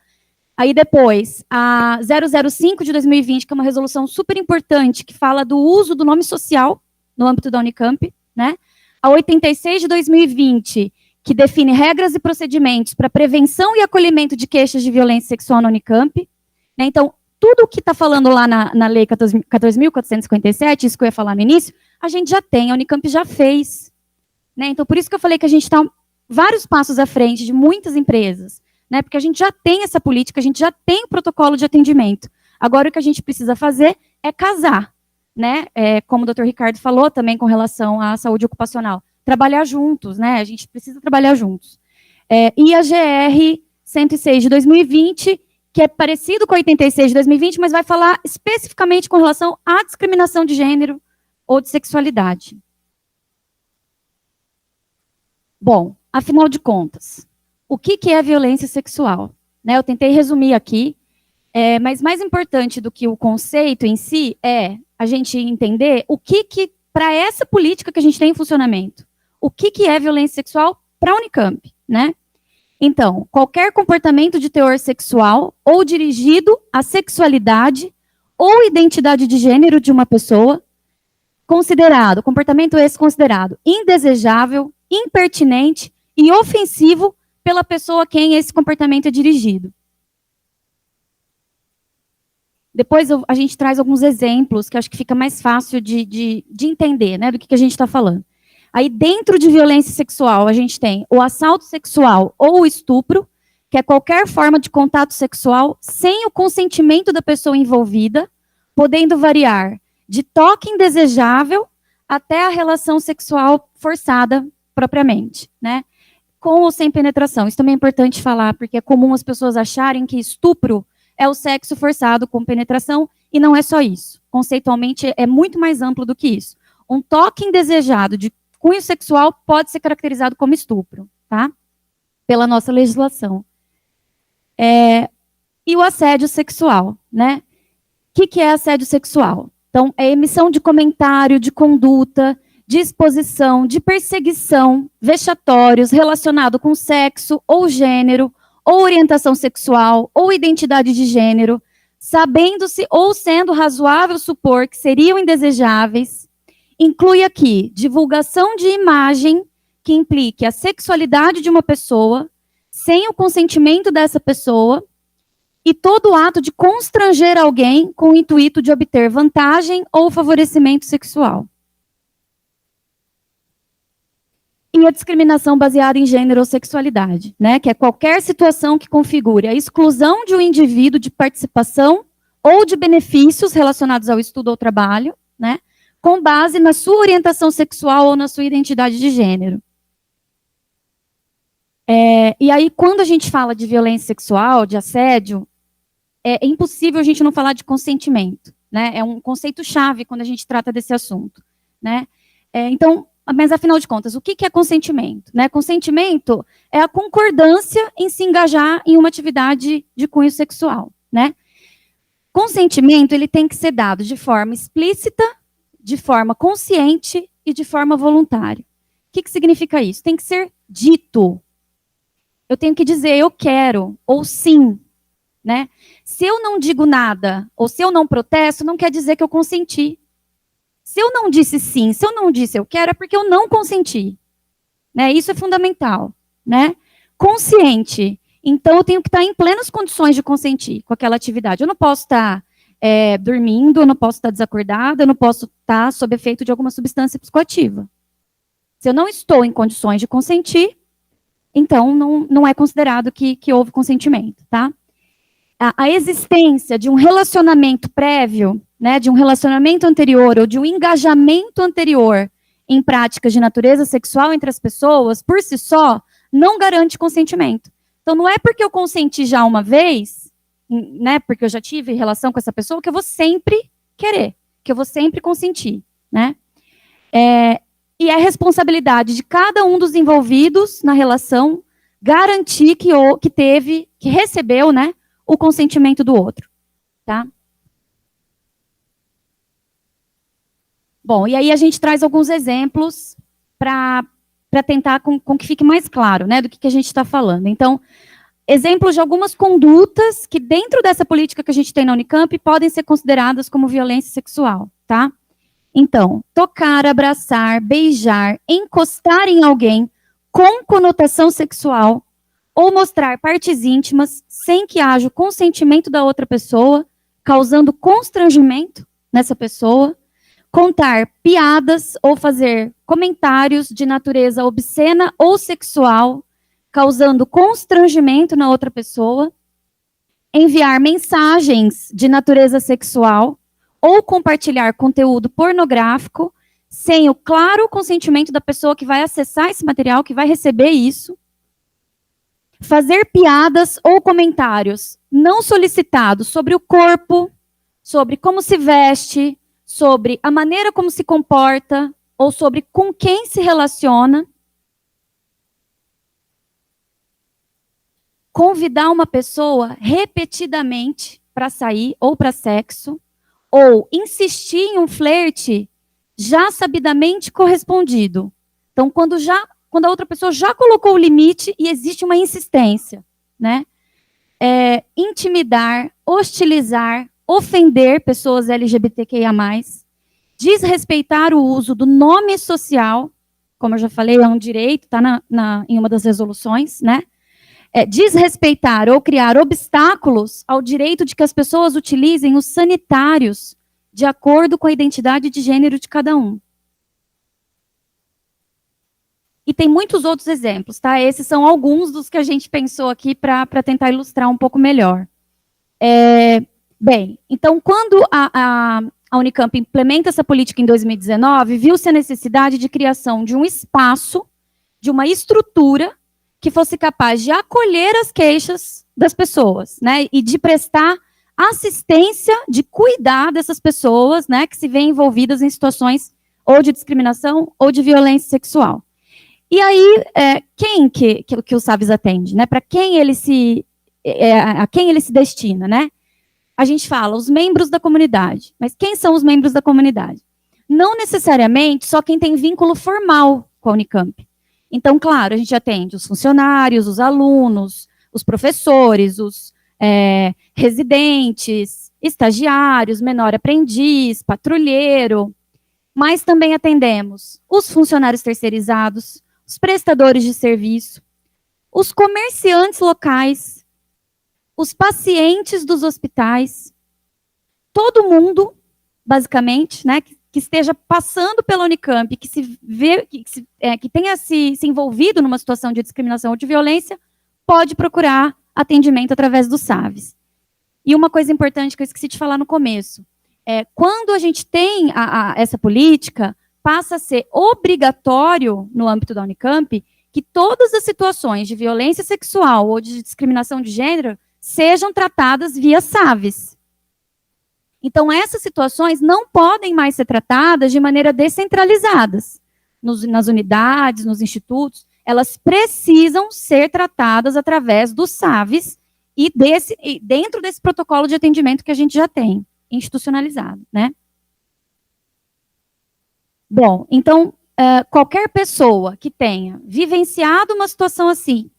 Aí depois, a 005 de 2020, que é uma resolução super importante, que fala do uso do nome social no âmbito da Unicamp, né? A 86 de 2020, que define regras e procedimentos para prevenção e acolhimento de queixas de violência sexual na Unicamp. Né? Então, tudo o que está falando lá na Lei 14.457, isso que eu ia falar no início, a gente já tem, a Unicamp já fez. Né? Então, por isso que eu falei que a gente está vários passos à frente de muitas empresas, né? Porque a gente já tem essa política, a gente já tem o protocolo de atendimento. Agora, o que a gente precisa fazer é casar, né? Como o Dr. Ricardo falou também com relação à saúde ocupacional. Trabalhar juntos, né? A gente precisa trabalhar juntos. E a GR 106 de 2020, que é parecido com a 86 de 2020, mas vai falar especificamente com relação à discriminação de gênero ou de sexualidade. Bom, afinal de contas, o que é violência sexual? Né, eu tentei resumir aqui, mas mais importante do que o conceito em si é a gente entender o que para essa política que a gente tem em funcionamento, o que é violência sexual para a Unicamp, né? Então, qualquer comportamento de teor sexual ou dirigido à sexualidade ou identidade de gênero de uma pessoa, comportamento esse considerado indesejável, impertinente e ofensivo pela pessoa a quem esse comportamento é dirigido. Depois a gente traz alguns exemplos que acho que fica mais fácil de entender, né, do que a gente está falando. Aí, dentro de violência sexual, a gente tem o assalto sexual ou o estupro, que é qualquer forma de contato sexual sem o consentimento da pessoa envolvida, podendo variar de toque indesejável até a relação sexual forçada propriamente, né? Com ou sem penetração. Isso também é importante falar, porque é comum as pessoas acharem que estupro é o sexo forçado com penetração, e não é só isso. Conceitualmente, é muito mais amplo do que isso. Um toque indesejado de cunho sexual pode ser caracterizado como estupro, tá? Pela nossa legislação. E o assédio sexual, né? O que é assédio sexual? Então, é emissão de comentário, de conduta, de exposição, de perseguição, vexatórios relacionado com sexo ou gênero, ou orientação sexual, ou identidade de gênero, sabendo-se ou sendo razoável supor que seriam indesejáveis. Inclui aqui divulgação de imagem que implique a sexualidade de uma pessoa, sem o consentimento dessa pessoa, e todo ato de constranger alguém com o intuito de obter vantagem ou favorecimento sexual. E a discriminação baseada em gênero ou sexualidade, né, que é qualquer situação que configure a exclusão de um indivíduo de participação ou de benefícios relacionados ao estudo ou trabalho, né, com base na sua orientação sexual ou na sua identidade de gênero. E aí, quando a gente fala de violência sexual, de assédio, é impossível a gente não falar de consentimento, né? É um conceito-chave quando a gente trata desse assunto, né? Então, mas afinal de contas, o que é consentimento? Né? Consentimento é a concordância em se engajar em uma atividade de cunho sexual, né? Consentimento, ele tem que ser dado de forma explícita, de forma consciente e de forma voluntária. O que significa isso? Tem que ser dito. Eu tenho que dizer eu quero ou sim, né? Se eu não digo nada ou se eu não protesto, não quer dizer que eu consenti. Se eu não disse sim, se eu não disse eu quero, é porque eu não consenti. Né? Isso é fundamental. Né? Consciente. Então, eu tenho que estar em plenas condições de consentir com aquela atividade. Eu não posso estar dormindo, eu não posso estar desacordada, eu não posso estar sob efeito de alguma substância psicoativa. Se eu não estou em condições de consentir, então não é considerado que houve consentimento. Tá? A existência de um relacionamento prévio, né, de um relacionamento anterior ou de um engajamento anterior em práticas de natureza sexual entre as pessoas, por si só, não garante consentimento. Então, não é porque eu consenti já uma vez, né, porque eu já tive relação com essa pessoa, que eu vou sempre querer, que eu vou sempre consentir. Né? E é responsabilidade de cada um dos envolvidos na relação garantir que recebeu, né, o consentimento do outro. Tá? Bom, e aí a gente traz alguns exemplos para tentar com que fique mais claro, né, do que a gente está falando. Então, exemplos de algumas condutas que dentro dessa política que a gente tem na Unicamp podem ser consideradas como violência sexual, tá? Então, tocar, abraçar, beijar, encostar em alguém com conotação sexual ou mostrar partes íntimas sem que haja o consentimento da outra pessoa, causando constrangimento nessa pessoa, contar piadas ou fazer comentários de natureza obscena ou sexual, causando constrangimento na outra pessoa, enviar mensagens de natureza sexual ou compartilhar conteúdo pornográfico sem o claro consentimento da pessoa que vai acessar esse material, que vai receber isso, fazer piadas ou comentários não solicitados sobre o corpo, sobre como se veste, sobre a maneira como se comporta, ou sobre com quem se relaciona. Convidar uma pessoa repetidamente para sair ou para sexo, ou insistir em um flerte já sabidamente correspondido. Então, quando a outra pessoa já colocou o limite e existe uma insistência, né? Intimidar, hostilizar, ofender pessoas LGBTQIA+, desrespeitar o uso do nome social, como eu já falei, é um direito, está em uma das resoluções, né? Desrespeitar ou criar obstáculos ao direito de que as pessoas utilizem os sanitários de acordo com a identidade de gênero de cada um. E tem muitos outros exemplos, tá? Esses são alguns dos que a gente pensou aqui para tentar ilustrar um pouco melhor. Bem, então, quando a Unicamp implementa essa política em 2019, viu-se a necessidade de criação de um espaço, de uma estrutura que fosse capaz de acolher as queixas das pessoas, né, e de prestar assistência, de cuidar dessas pessoas, né, que se veem envolvidas em situações ou de discriminação ou de violência sexual. E aí, quem que o SAVES atende, né? Para quem ele a quem ele se destina, né? A gente fala os membros da comunidade, mas quem são os membros da comunidade? Não necessariamente só quem tem vínculo formal com a Unicamp. Então, claro, a gente atende os funcionários, os alunos, os professores, os residentes, estagiários, menor aprendiz, patrulheiro, mas também atendemos os funcionários terceirizados, os prestadores de serviço, os comerciantes locais, os pacientes dos hospitais, todo mundo, basicamente, né, que esteja passando pela Unicamp, que tenha se envolvido numa situação de discriminação ou de violência, pode procurar atendimento através do SAVES. E uma coisa importante que eu esqueci de falar no começo, quando a gente tem essa política, passa a ser obrigatório, no âmbito da Unicamp, que todas as situações de violência sexual ou de discriminação de gênero sejam tratadas via SAVES. Então, essas situações não podem mais ser tratadas de maneira descentralizadas. Nas unidades, nos institutos, elas precisam ser tratadas através do SAVES e dentro desse protocolo de atendimento que a gente já tem, institucionalizado, né? Bom, então, qualquer pessoa que tenha vivenciado uma situação assim,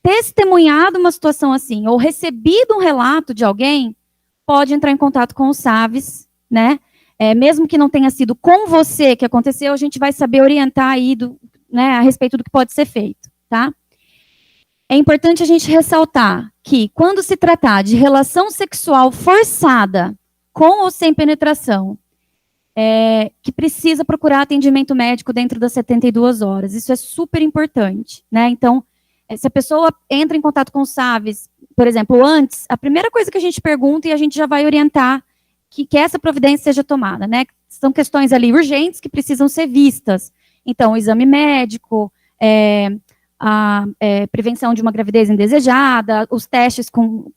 testemunhado uma situação assim, ou recebido um relato de alguém, pode entrar em contato com o SAVES, né? Mesmo que não tenha sido com você que aconteceu, a gente vai saber orientar aí a respeito do que pode ser feito, tá? É importante a gente ressaltar que, quando se tratar de relação sexual forçada, com ou sem penetração, que precisa procurar atendimento médico dentro das 72 horas. Isso é super importante, né? Então, se a pessoa entra em contato com o SAVES, por exemplo, antes, a primeira coisa que a gente pergunta e a gente já vai orientar que essa providência seja tomada, né? São questões ali urgentes que precisam ser vistas. Então, o exame médico, a prevenção de uma gravidez indesejada, os testes com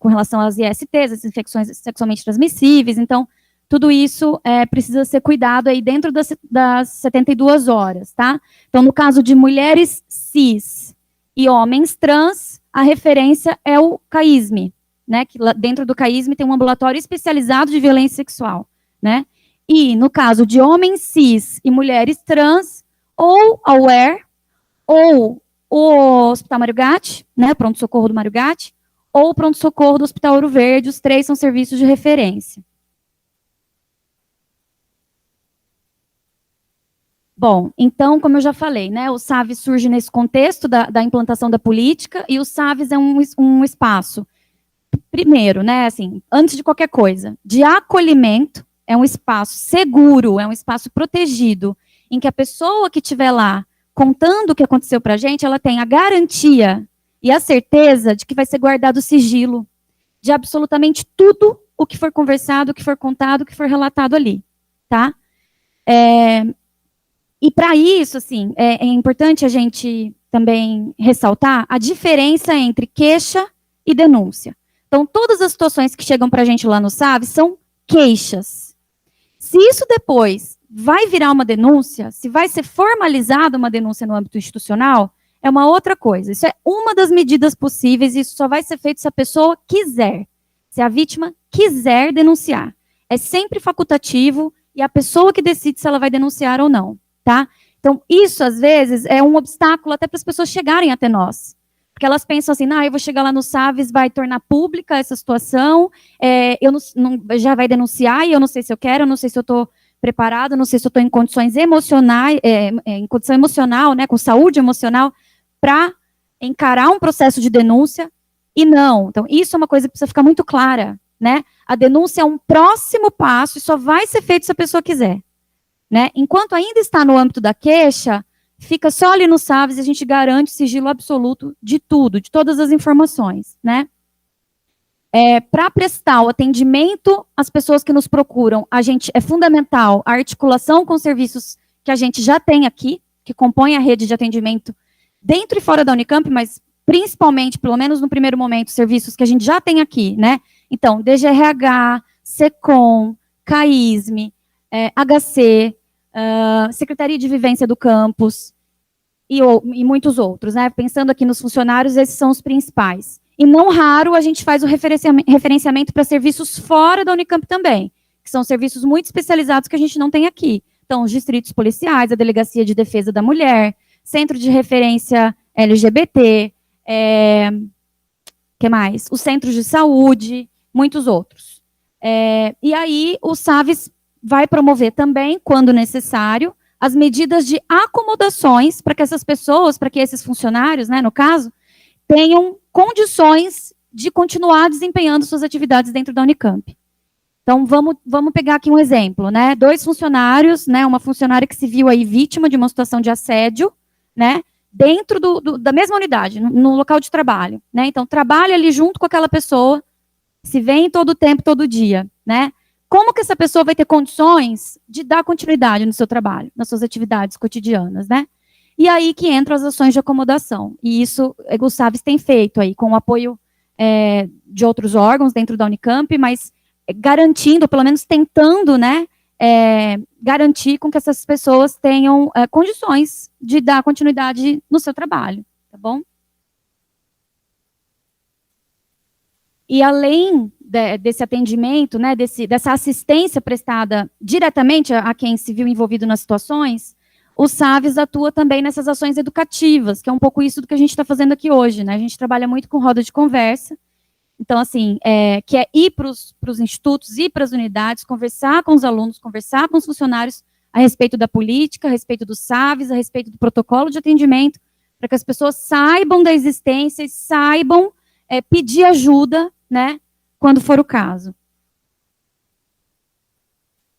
relação às ISTs, as infecções sexualmente transmissíveis. Então, tudo isso precisa ser cuidado aí dentro das 72 horas, tá? Então, no caso de mulheres cis e homens trans, a referência é o CAISM, né? Que lá dentro do CAISM tem um ambulatório especializado de violência sexual, né? E, no caso de homens cis e mulheres trans, ou a UER, ou o Hospital Mário Gatti, né? Pronto-socorro do Mário Gatti, ou o pronto-socorro do Hospital Ouro Verde, os três são serviços de referência. Bom, então, como eu já falei, né, o SAVES surge nesse contexto da implantação da política, e o SAVES é um espaço, primeiro, né, assim, antes de qualquer coisa, de acolhimento, é um espaço seguro, é um espaço protegido, em que a pessoa que estiver lá contando o que aconteceu para a gente, ela tem a garantia e a certeza de que vai ser guardado o sigilo de absolutamente tudo o que for conversado, o que for contado, o que for relatado ali, tá? E para isso, assim, é importante a gente também ressaltar a diferença entre queixa e denúncia. Então, todas as situações que chegam para a gente lá no SAV são queixas. Se isso depois vai virar uma denúncia, se vai ser formalizada uma denúncia no âmbito institucional, é uma outra coisa. Isso é uma das medidas possíveis e isso só vai ser feito se a pessoa quiser, se a vítima quiser denunciar. É sempre facultativo e a pessoa que decide se ela vai denunciar ou não, tá? Então, isso, às vezes, é um obstáculo até para as pessoas chegarem até nós. Porque elas pensam assim, eu vou chegar lá no SAVES, vai tornar pública essa situação, eu já vai denunciar e eu não sei se eu quero, eu não sei se eu estou preparado, não sei se eu estou em condições emocionais, em condição emocional, né, com saúde emocional, para encarar um processo de denúncia, e não. Então, isso é uma coisa que precisa ficar muito clara, né? A denúncia é um próximo passo e só vai ser feito se a pessoa quiser, né? Enquanto ainda está no âmbito da queixa, fica só ali no SAVES e a gente garante sigilo absoluto de tudo, de todas as informações, né? Para prestar o atendimento às pessoas que nos procuram, é fundamental a articulação com serviços que a gente já tem aqui, que compõem a rede de atendimento dentro e fora da Unicamp, mas principalmente, pelo menos no primeiro momento, serviços que a gente já tem aqui, né? Então, DGRH, SECOM, CAISME, HC, Secretaria de Vivência do Campus e muitos outros, né? Pensando aqui nos funcionários, esses são os principais. E não raro a gente faz o referenciamento para serviços fora da Unicamp também, que são serviços muito especializados que a gente não tem aqui. Então, os distritos policiais, a Delegacia de Defesa da Mulher, Centro de Referência LGBT, que mais? Os centros de saúde, muitos outros. E aí, o SAVES vai promover também, quando necessário, as medidas de acomodações para que essas pessoas, para que esses funcionários, né, no caso, tenham condições de continuar desempenhando suas atividades dentro da Unicamp. Então, vamos pegar aqui um exemplo, né? 2 funcionários, né? Uma funcionária que se viu aí vítima de uma situação de assédio, né? Dentro da mesma unidade, no local de trabalho, né? Então, trabalha ali junto com aquela pessoa, se vê todo o tempo, todo dia, né? Como que essa pessoa vai ter condições de dar continuidade no seu trabalho, nas suas atividades cotidianas, né? E aí que entram as ações de acomodação. E isso o SAVES tem feito aí, com o apoio de outros órgãos dentro da Unicamp, mas garantindo, pelo menos tentando, né, garantir com que essas pessoas tenham condições de dar continuidade no seu trabalho, tá bom? E além desse atendimento, né, dessa assistência prestada diretamente a quem se viu envolvido nas situações, o SAVES atua também nessas ações educativas, que é um pouco isso do que a gente está fazendo aqui hoje, né? A gente trabalha muito com roda de conversa, então, assim, que é ir para os institutos, ir para as unidades, conversar com os alunos, conversar com os funcionários a respeito da política, a respeito do SAVES, a respeito do protocolo de atendimento, para que as pessoas saibam da existência e saibam pedir ajuda, né, quando for o caso.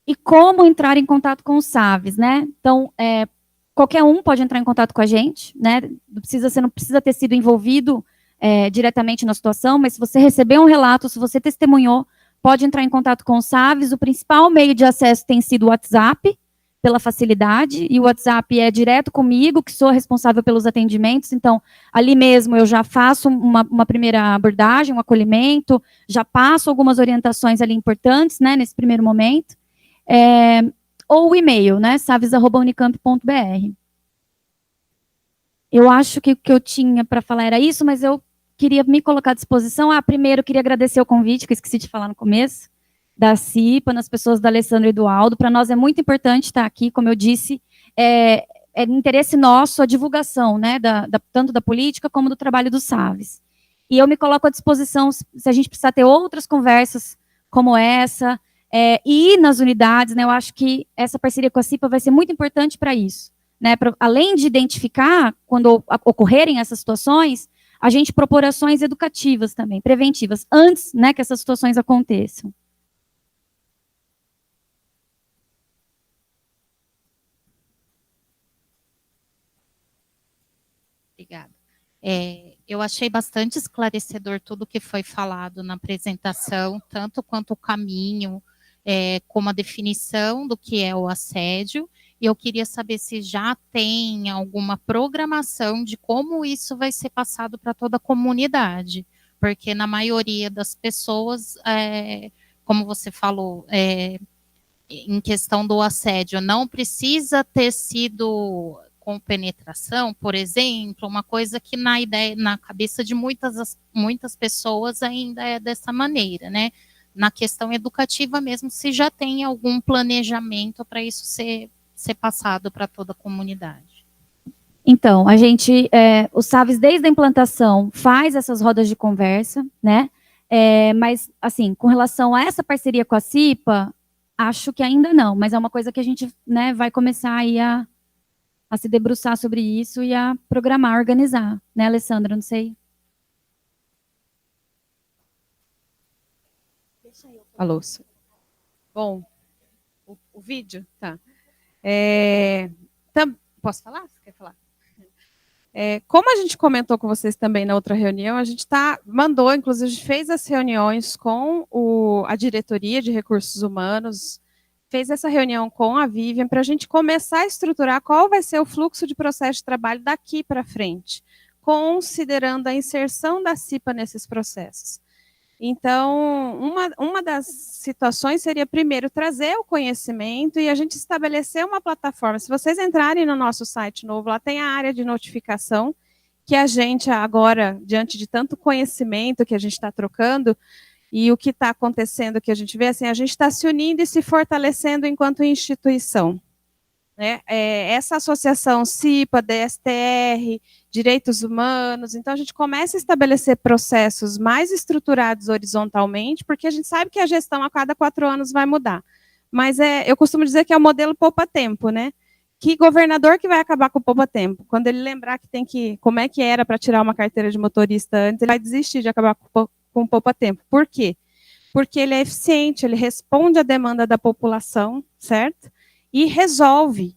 E como entrar em contato com o SAVES, né? Então, qualquer um pode entrar em contato com a gente, né? Você não precisa ter sido envolvido diretamente na situação, mas se você recebeu um relato, se você testemunhou, pode entrar em contato com o SAVES. O principal meio de acesso tem sido o WhatsApp, pela facilidade, e o WhatsApp é direto comigo, que sou responsável pelos atendimentos, então, ali mesmo eu já faço uma primeira abordagem, um acolhimento, já passo algumas orientações ali importantes, né, nesse primeiro momento, ou o e-mail, né, saves@unicamp.br. Eu acho que o que eu tinha para falar era isso, mas eu queria me colocar à disposição. Primeiro, eu queria agradecer o convite, que eu esqueci de falar no começo, da CIPA, nas pessoas da Alessandra e do Aldo. Para nós é muito importante estar aqui, como eu disse, é interesse nosso a divulgação, né, tanto da política como do trabalho do SAVES. E eu me coloco à disposição, se a gente precisar ter outras conversas como essa, e nas unidades, né, eu acho que essa parceria com a CIPA vai ser muito importante para isso, né, além de identificar, quando ocorrerem essas situações, a gente propor ações educativas também, preventivas, antes, né, que essas situações aconteçam.
Obrigada. Eu achei bastante esclarecedor tudo que foi falado na apresentação, tanto quanto o caminho, como a definição do que é o assédio, e eu queria saber se já tem alguma programação de como isso vai ser passado para toda a comunidade, porque na maioria das pessoas, como você falou, em questão do assédio, não precisa ter sido com penetração, por exemplo, uma coisa que na cabeça de muitas pessoas ainda é dessa maneira, né? Na questão educativa mesmo, se já tem algum planejamento para isso ser passado para toda a comunidade.
Então, o SAVES, desde a implantação, faz essas rodas de conversa, né? Mas, assim, com relação a essa parceria com a CIPA, acho que ainda não, mas é uma coisa que a gente, né, vai começar aí a se debruçar sobre isso e a programar, organizar, né, Alessandra? Não sei.
Alô. Bom, o vídeo, tá. Posso falar? Você quer falar? Como a gente comentou com vocês também na outra reunião, a gente mandou, inclusive, fez as reuniões com a diretoria de recursos humanos, fez essa reunião com a Vivian para a gente começar a estruturar qual vai ser o fluxo de processo de trabalho daqui para frente, considerando a inserção da CIPA nesses processos. Então, uma das situações seria, primeiro, trazer o conhecimento e a gente estabelecer uma plataforma. Se vocês entrarem no nosso site novo, lá tem a área de notificação, que a gente agora, diante de tanto conhecimento que a gente está trocando, e o que está acontecendo, que a gente vê, assim, a gente está se unindo e se fortalecendo enquanto instituição. Né? Essa associação CIPA, DSTR, Direitos Humanos, então a gente começa a estabelecer processos mais estruturados horizontalmente, porque a gente sabe que a gestão a cada 4 anos vai mudar. Mas eu costumo dizer que é o modelo poupa-tempo, né? Que governador que vai acabar com o poupa-tempo? Quando ele lembrar como é que era para tirar uma carteira de motorista antes, ele vai desistir de acabar com o poupa-tempo. Por quê? Porque ele é eficiente, ele responde à demanda da população, certo? E resolve.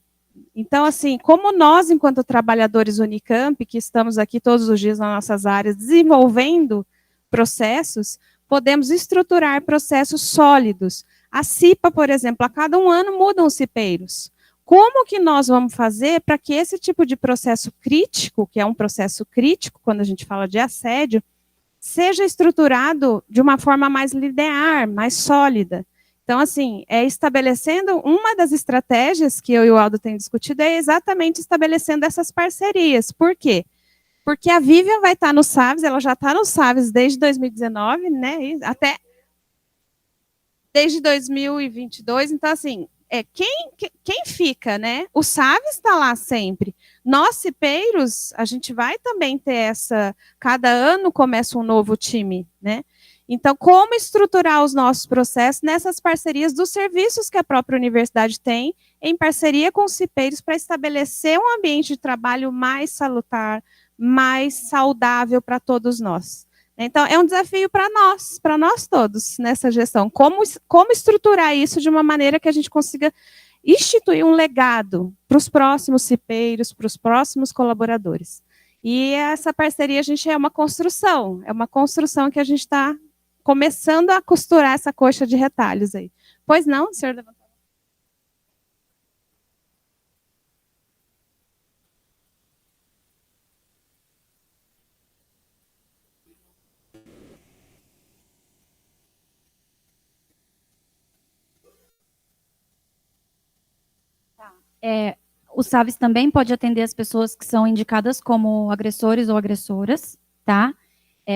Então, assim, como nós, enquanto trabalhadores Unicamp, que estamos aqui todos os dias nas nossas áreas, desenvolvendo processos, podemos estruturar processos sólidos. A CIPA, por exemplo, a cada 1 ano mudam os cipeiros. Como que nós vamos fazer para que esse tipo de processo crítico, que é um processo crítico, quando a gente fala de assédio, seja estruturado de uma forma mais linear, mais sólida? Então, assim, estabelecendo, uma das estratégias que eu e o Aldo temos discutido é exatamente estabelecendo essas parcerias. Por quê? Porque a Vivian vai estar no SAVES, ela já está no SAVES desde 2019, né? Até desde 2022. Então, assim, quem fica, né? O SAVES está lá sempre. Nós, cipeiros, a gente vai também ter cada ano começa um novo time, né? Então, como estruturar os nossos processos nessas parcerias dos serviços que a própria universidade tem, em parceria com os cipeiros, para estabelecer um ambiente de trabalho mais salutar, mais saudável para todos nós. Então, é um desafio para nós todos, nessa gestão. Como estruturar isso de uma maneira que a gente consiga instituir um legado para os próximos cipeiros, para os próximos colaboradores. E essa parceria, é uma construção que a gente está começando a costurar essa coxa de retalhos aí. Pois não, senhor levantou.
O SAVES também pode atender as pessoas que são indicadas como agressores ou agressoras, tá?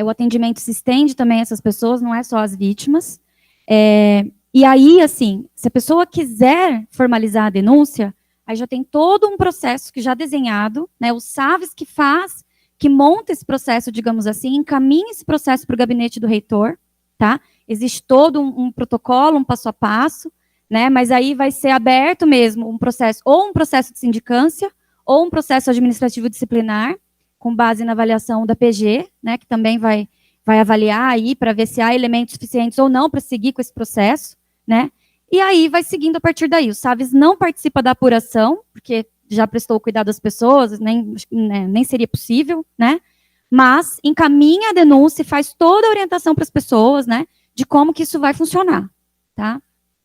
O atendimento se estende também a essas pessoas, não é só as vítimas. E aí, assim, se a pessoa quiser formalizar a denúncia, aí já tem todo um processo que já desenhado, né? O SAVES que monta esse processo, digamos assim, encaminha esse processo para o gabinete do reitor, tá? Existe todo um protocolo, um passo a passo, né? Mas aí vai ser aberto mesmo um processo de sindicância, ou um processo administrativo disciplinar, com base na avaliação da PG, né, que também vai avaliar aí para ver se há elementos suficientes ou não para seguir com esse processo, né? E aí vai seguindo a partir daí. O SAVES não participa da apuração, porque já prestou cuidado às pessoas, nem seria possível, né? Mas encaminha a denúncia e faz toda a orientação para as pessoas, né, de como que isso vai funcionar, tá?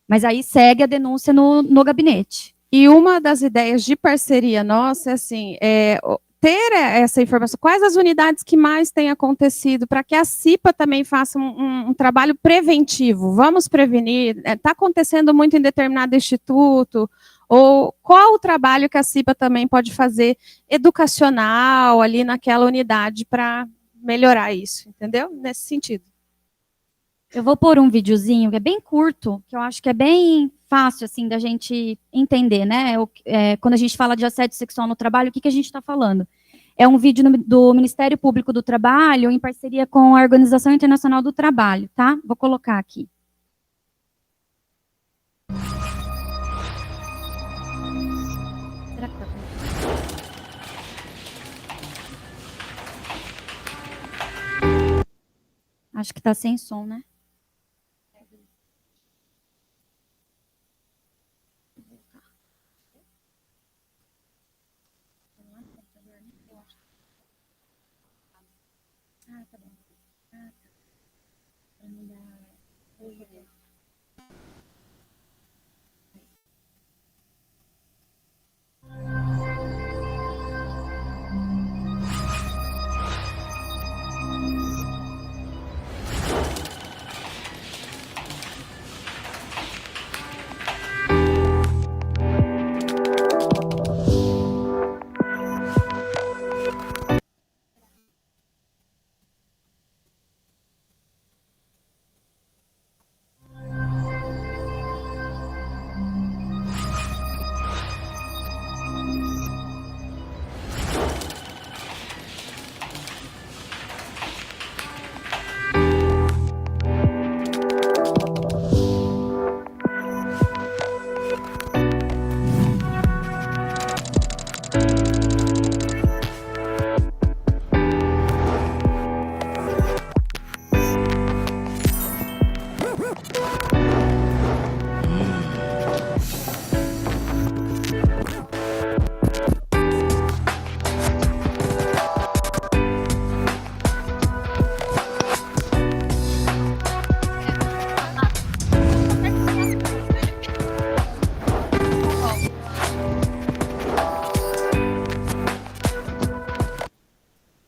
Mas aí segue a denúncia no gabinete.
E uma das ideias de parceria nossa é assim, ter essa informação, quais as unidades que mais têm acontecido, para que a CIPA também faça um trabalho preventivo. Vamos prevenir, está acontecendo muito em determinado instituto, ou qual o trabalho que a CIPA também pode fazer educacional ali naquela unidade para melhorar isso, entendeu? Nesse sentido.
Eu vou pôr um videozinho que é bem curto, que eu acho que é bem fácil assim da gente entender, né? Quando a gente fala de assédio sexual no trabalho, o que a gente está falando? É um vídeo do Ministério Público do Trabalho em parceria com a Organização Internacional do Trabalho, tá? Vou colocar aqui. Será que tá bom? Acho que tá sem som, né? Ah, tá bom. Ah, tá. Pra não dar...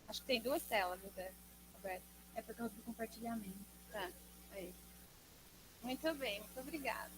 Acho que tem duas telas, Roberto.
É por causa do compartilhamento.
Tá, aí. Muito bem, muito obrigada.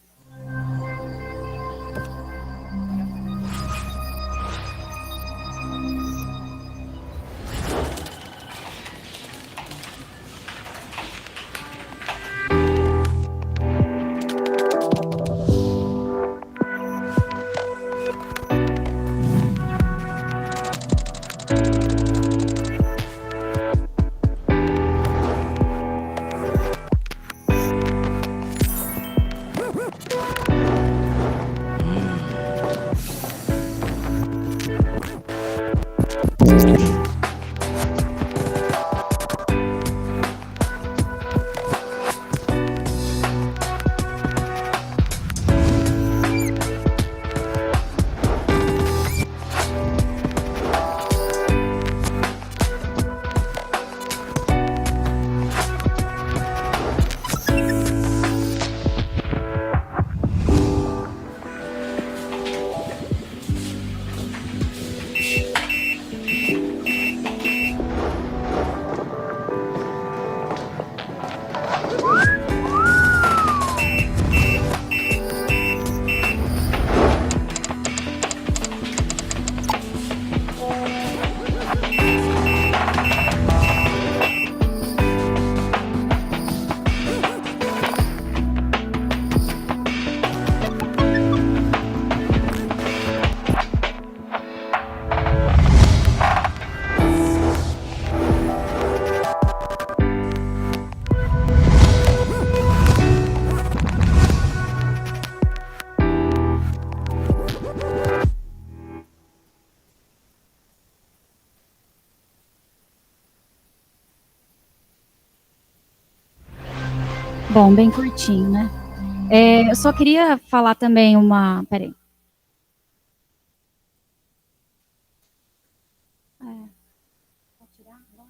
Bom, bem curtinho, né? Eu só queria falar também uma... Peraí. Pode tirar agora?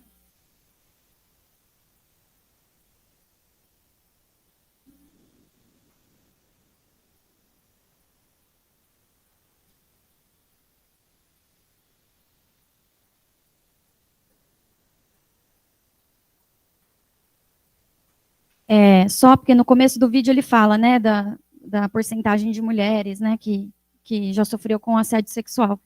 Só porque no começo do vídeo ele fala, né, da porcentagem de mulheres, né, que já sofreu com assédio sexual.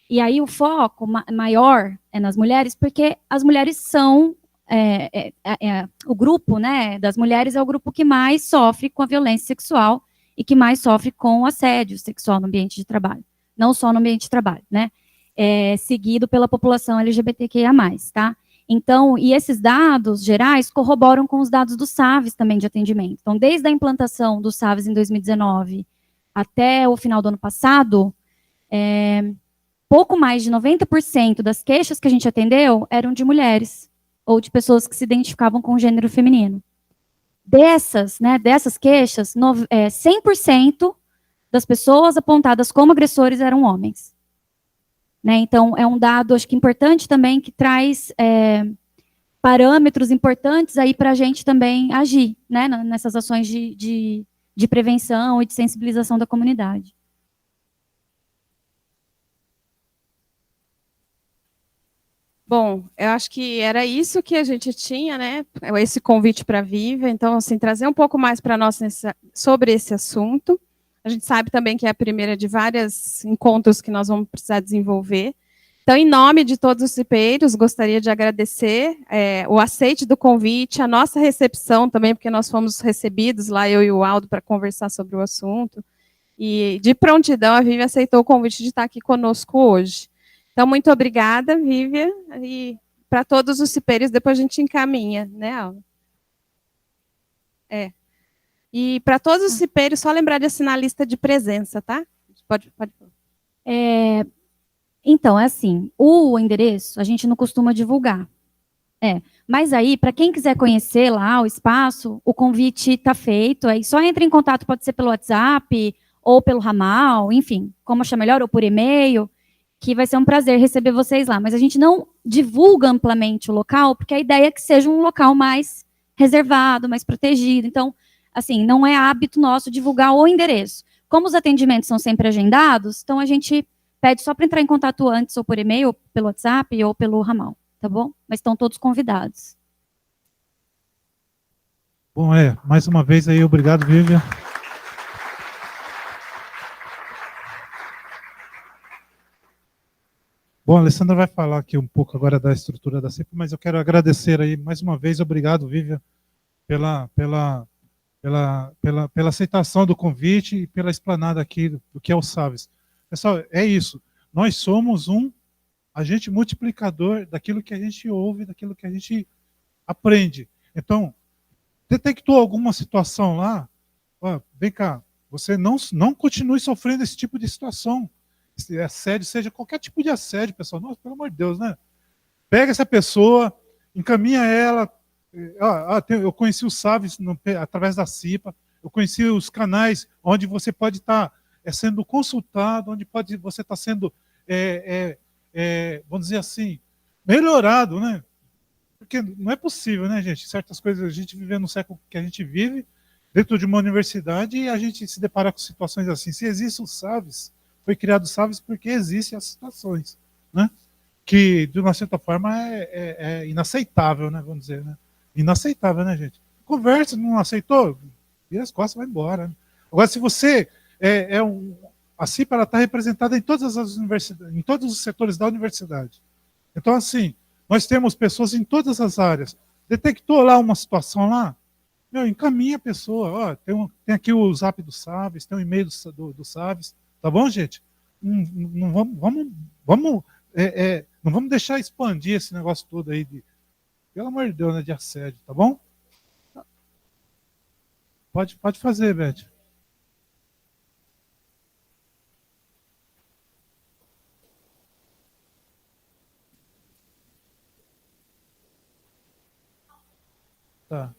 E aí o foco maior é nas mulheres, porque as mulheres são o grupo, né, das mulheres é o grupo que mais sofre com a violência sexual e que mais sofre com o assédio sexual no ambiente de trabalho. Não só no ambiente de trabalho, né? Seguido pela população LGBTQIA+, tá? Então, e esses dados gerais corroboram com os dados do SAVES também de atendimento. Então, desde a implantação do SAVES em 2019 até o final do ano passado, pouco mais de 90% das queixas que a gente atendeu eram de mulheres ou de pessoas que se identificavam com o gênero feminino. Dessas queixas, 100% das pessoas apontadas como agressores eram homens. Né? Então, é um dado, acho que importante também, que traz parâmetros importantes aí para a gente também agir, né? Nessas ações de prevenção e de sensibilização da comunidade.
Bom, eu acho que era isso que a gente tinha, né? Esse convite para a Viva. Então, assim, trazer um pouco mais para nós sobre esse assunto. A gente sabe também que é a primeira de vários encontros que nós vamos precisar desenvolver. Então, em nome de todos os cipeiros, gostaria de agradecer o aceite do convite, a nossa recepção também, porque nós fomos recebidos lá, eu e o Aldo, para conversar sobre o assunto. E, de prontidão, a Vivian aceitou o convite de estar aqui conosco hoje. Então, muito obrigada, Vivian, e para todos os cipeiros, depois a gente encaminha, né, Aldo? E para todos os cipeiros, só lembrar de assinar a lista de presença, tá? Pode.
Então, é assim, o endereço a gente não costuma divulgar. Mas aí, para quem quiser conhecer lá o espaço, o convite está feito, aí só entra em contato, pode ser pelo WhatsApp, ou pelo ramal, enfim, como achar melhor, ou por e-mail, que vai ser um prazer receber vocês lá. Mas a gente não divulga amplamente o local, porque a ideia é que seja um local mais reservado, mais protegido. Então, assim, não é hábito nosso divulgar o endereço. Como os atendimentos são sempre agendados, então a gente pede só para entrar em contato antes, ou por e-mail, ou pelo WhatsApp, ou pelo ramal, tá bom? Mas estão todos convidados.
Bom, mais uma vez aí, obrigado, Vivian. Bom, a Alessandra vai falar aqui um pouco agora da estrutura da CIPA, mas eu quero agradecer aí mais uma vez, obrigado, Vivian, pela aceitação do convite e pela explanada aqui do que é o SAVES. Pessoal, é isso. Nós somos um agente multiplicador daquilo que a gente ouve, daquilo que a gente aprende. Então, detectou alguma situação lá, vem cá, você não continue sofrendo esse tipo de situação. Se assédio, seja qualquer tipo de assédio, pessoal. Nossa, pelo amor de Deus, né? Pega essa pessoa, encaminha ela. Eu conheci o SAVES através da CIPA, eu conheci os canais onde você pode estar sendo consultado, onde você está sendo, vamos dizer assim, melhorado, né? Porque não é possível, né, gente? Certas coisas, a gente vive no século que a gente vive, dentro de uma universidade, e a gente se depara com situações assim. Se existe o SAVES, foi criado o SAVES porque existem as situações, né? Que, de uma certa forma, é inaceitável, né? Vamos dizer, né? Inaceitável, né, gente? Conversa, não aceitou? Vira as costas e vai embora. Né? Agora, se você a CIPA está representada em todas as universidades, em todos os setores da universidade. Então, assim, nós temos pessoas em todas as áreas. Detectou lá uma situação lá? Encaminha a pessoa. Tem aqui o zap do SAVES, tem o e-mail do SAVES. Tá bom, gente? Não vamos deixar expandir esse negócio todo aí pelo amor de Deus, né, de assédio, tá bom? Pode fazer, Beth. Tá.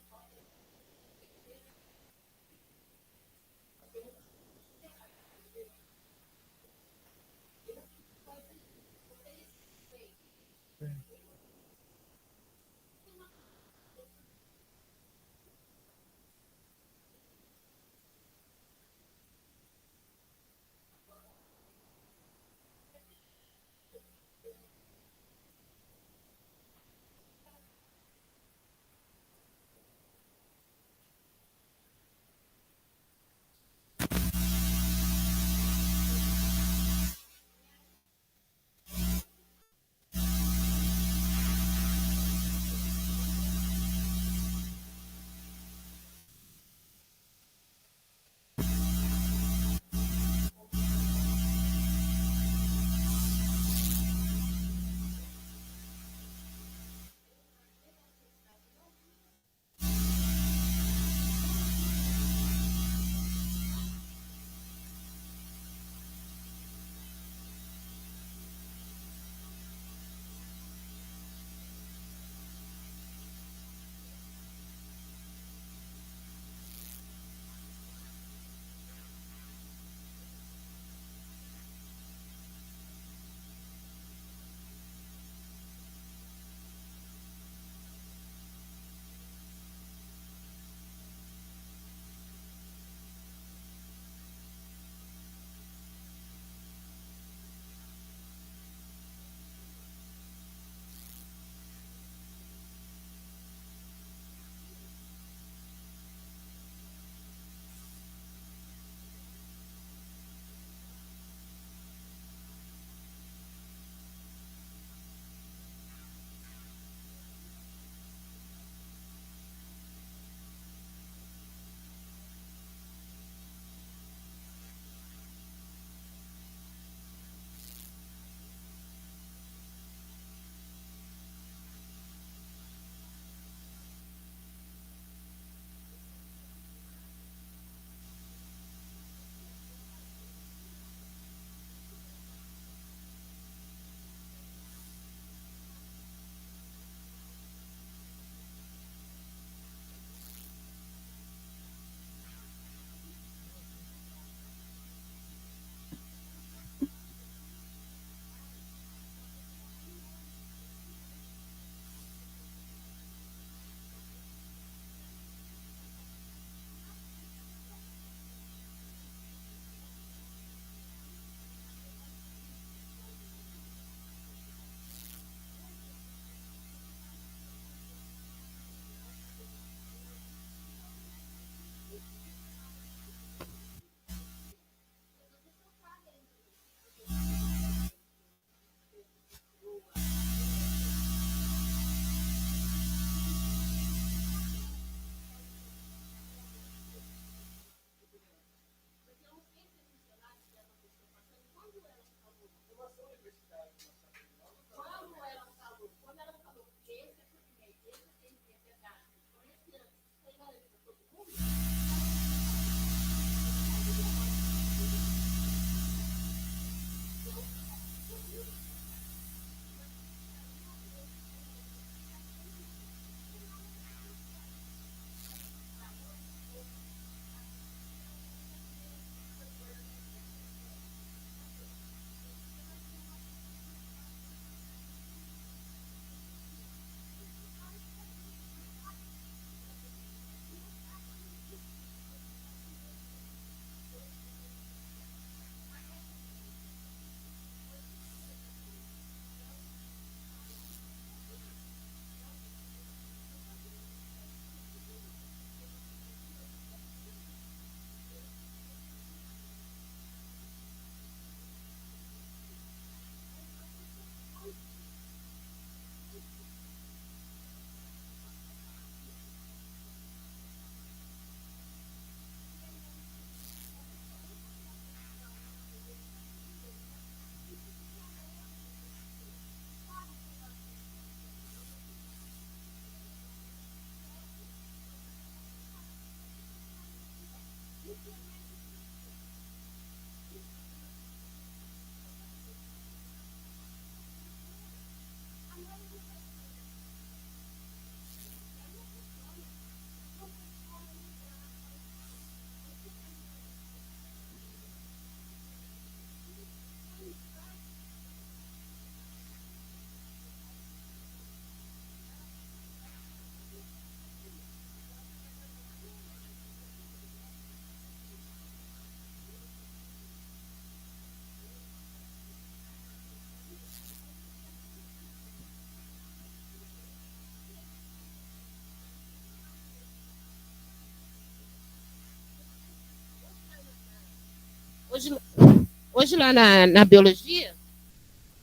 Hoje lá na biologia,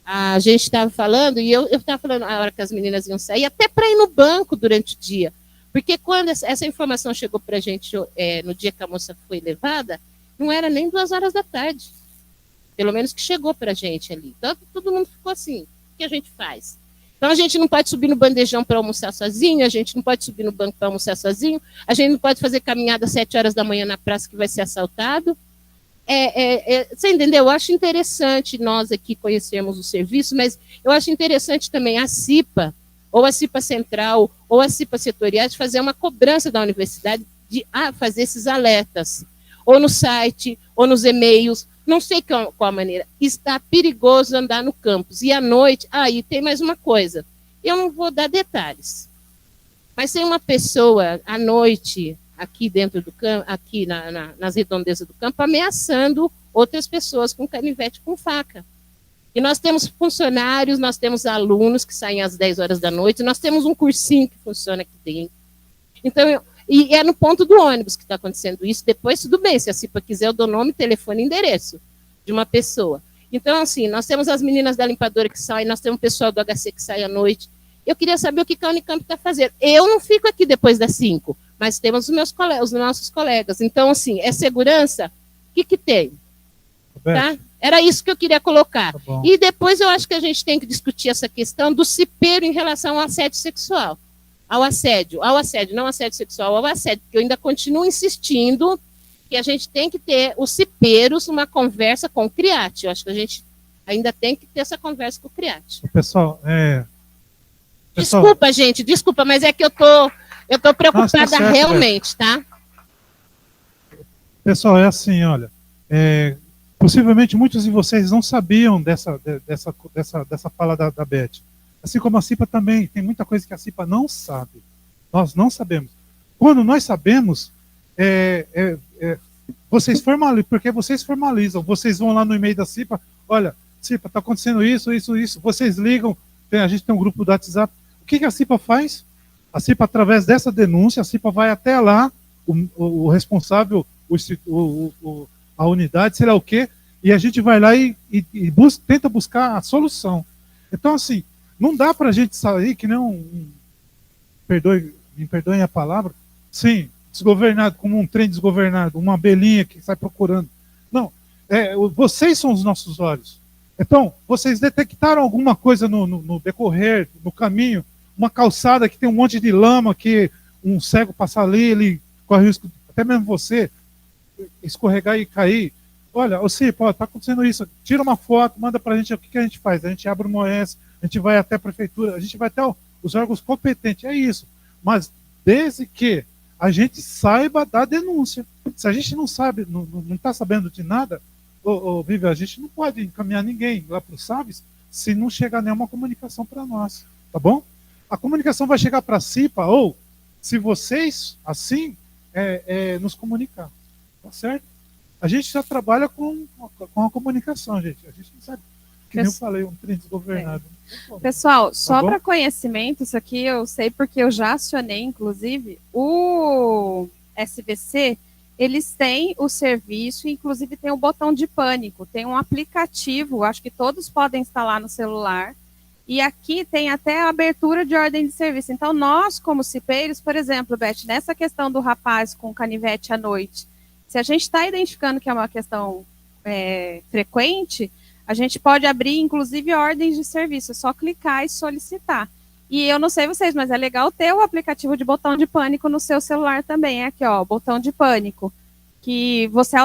a gente estava falando, e eu estava falando a hora que as meninas iam sair, até para ir no banco durante o dia. Porque quando essa informação chegou para a gente no dia que a moça foi levada, não era nem 2 horas da tarde. Pelo menos que chegou para a gente ali. Então, todo mundo ficou assim, o que a gente faz? Então, a gente não pode subir no bandejão para almoçar sozinho, a gente não pode subir no banco para almoçar sozinho, a gente não pode fazer caminhada às 7 horas da manhã na praça que vai ser assaltado. Você entendeu? Eu acho interessante nós aqui conhecermos o serviço, mas eu acho interessante também a CIPA, ou a CIPA Central, ou a CIPA Setorial, de fazer uma cobrança da universidade de fazer esses alertas, ou no site, ou nos e-mails, não sei qual a maneira. Está perigoso andar no campus. E à noite, e tem mais uma coisa, eu não vou dar detalhes, mas tem uma pessoa à noite, aqui dentro do campo, aqui nas redondezas do campo, ameaçando outras pessoas com canivete, com faca. E nós temos funcionários, nós temos alunos que saem às 10 horas da noite, nós temos um cursinho que funciona aqui dentro. Então, e é no ponto do ônibus que está acontecendo isso. Depois, tudo bem, se a CIPA quiser, eu dou nome, telefone e endereço de uma pessoa. Então, assim, nós temos as meninas da limpadora que saem, nós temos o pessoal do HC que sai à noite. Eu queria saber o que a Unicamp está fazendo. Eu não fico aqui depois das 5, mas temos os nossos colegas. Então, assim, é segurança? O que tem? Tá? Era isso que eu queria colocar.
Tá,
e depois eu acho que a gente tem que discutir essa questão do cipeiro em relação ao assédio sexual. Ao assédio, não assédio sexual, ao assédio, porque eu ainda continuo insistindo que a gente tem que ter os cipeiros, uma conversa com o CRIAT. Eu acho que a gente ainda tem que ter essa conversa com o CRIAT.
Pessoal,
Desculpa, gente, desculpa, mas é que eu tô preocupada
Nossa, tá certo,
realmente, tá?
Pessoal, é assim, olha, possivelmente muitos de vocês não sabiam dessa fala da Beth. Assim como a CIPA também, tem muita coisa que a CIPA não sabe. Nós não sabemos. Quando nós sabemos, vocês formalizam, porque vocês formalizam, vocês vão lá no e-mail da CIPA, olha, CIPA, está acontecendo isso, vocês ligam, a gente tem um grupo do WhatsApp. O que a CIPA faz? A CIPA, através dessa denúncia, a CIPA vai até lá, o responsável, a unidade, sei lá o quê, e a gente vai lá e tenta buscar a solução. Então, assim, não dá para a gente sair que nem me perdoem a palavra, sim, desgovernado, como um trem desgovernado, uma abelhinha que sai procurando. Não, vocês são os nossos olhos. Então, vocês detectaram alguma coisa no decorrer, no caminho, uma calçada que tem um monte de lama, que um cego passar ali, ele corre risco, até mesmo você, escorregar e cair. Olha, CIPA, está acontecendo isso, tira uma foto, manda para a gente, o que a gente faz? A gente abre uma OS, a gente vai até a prefeitura, a gente vai até os órgãos competentes, é isso. Mas desde que a gente saiba da denúncia. Se a gente não sabe, não está sabendo de nada, Vivi, a gente não pode encaminhar ninguém lá para o SAVES se não chegar nenhuma comunicação para nós, tá bom? A comunicação vai chegar para a CIPA, ou se vocês, assim, nos comunicar, tá certo? A gente já trabalha com a comunicação, gente. A gente não sabe, que nem eu falei, um trem desgovernado.
Pessoal, só
bom?
para conhecimento, isso aqui eu sei porque eu já acionei, inclusive, o SBC, eles têm o serviço, inclusive tem o botão de pânico, tem um aplicativo, acho que todos podem instalar no celular, e aqui tem até a abertura de ordem de serviço. Então, nós, como cipeiros, por exemplo, Beth, nessa questão do rapaz com canivete à noite, se a gente está identificando que é uma questão frequente, a gente pode abrir, inclusive, ordens de serviço, é só clicar e solicitar. E eu não sei vocês, mas é legal ter o aplicativo de botão de pânico no seu celular também. É aqui, ó, botão de pânico, que você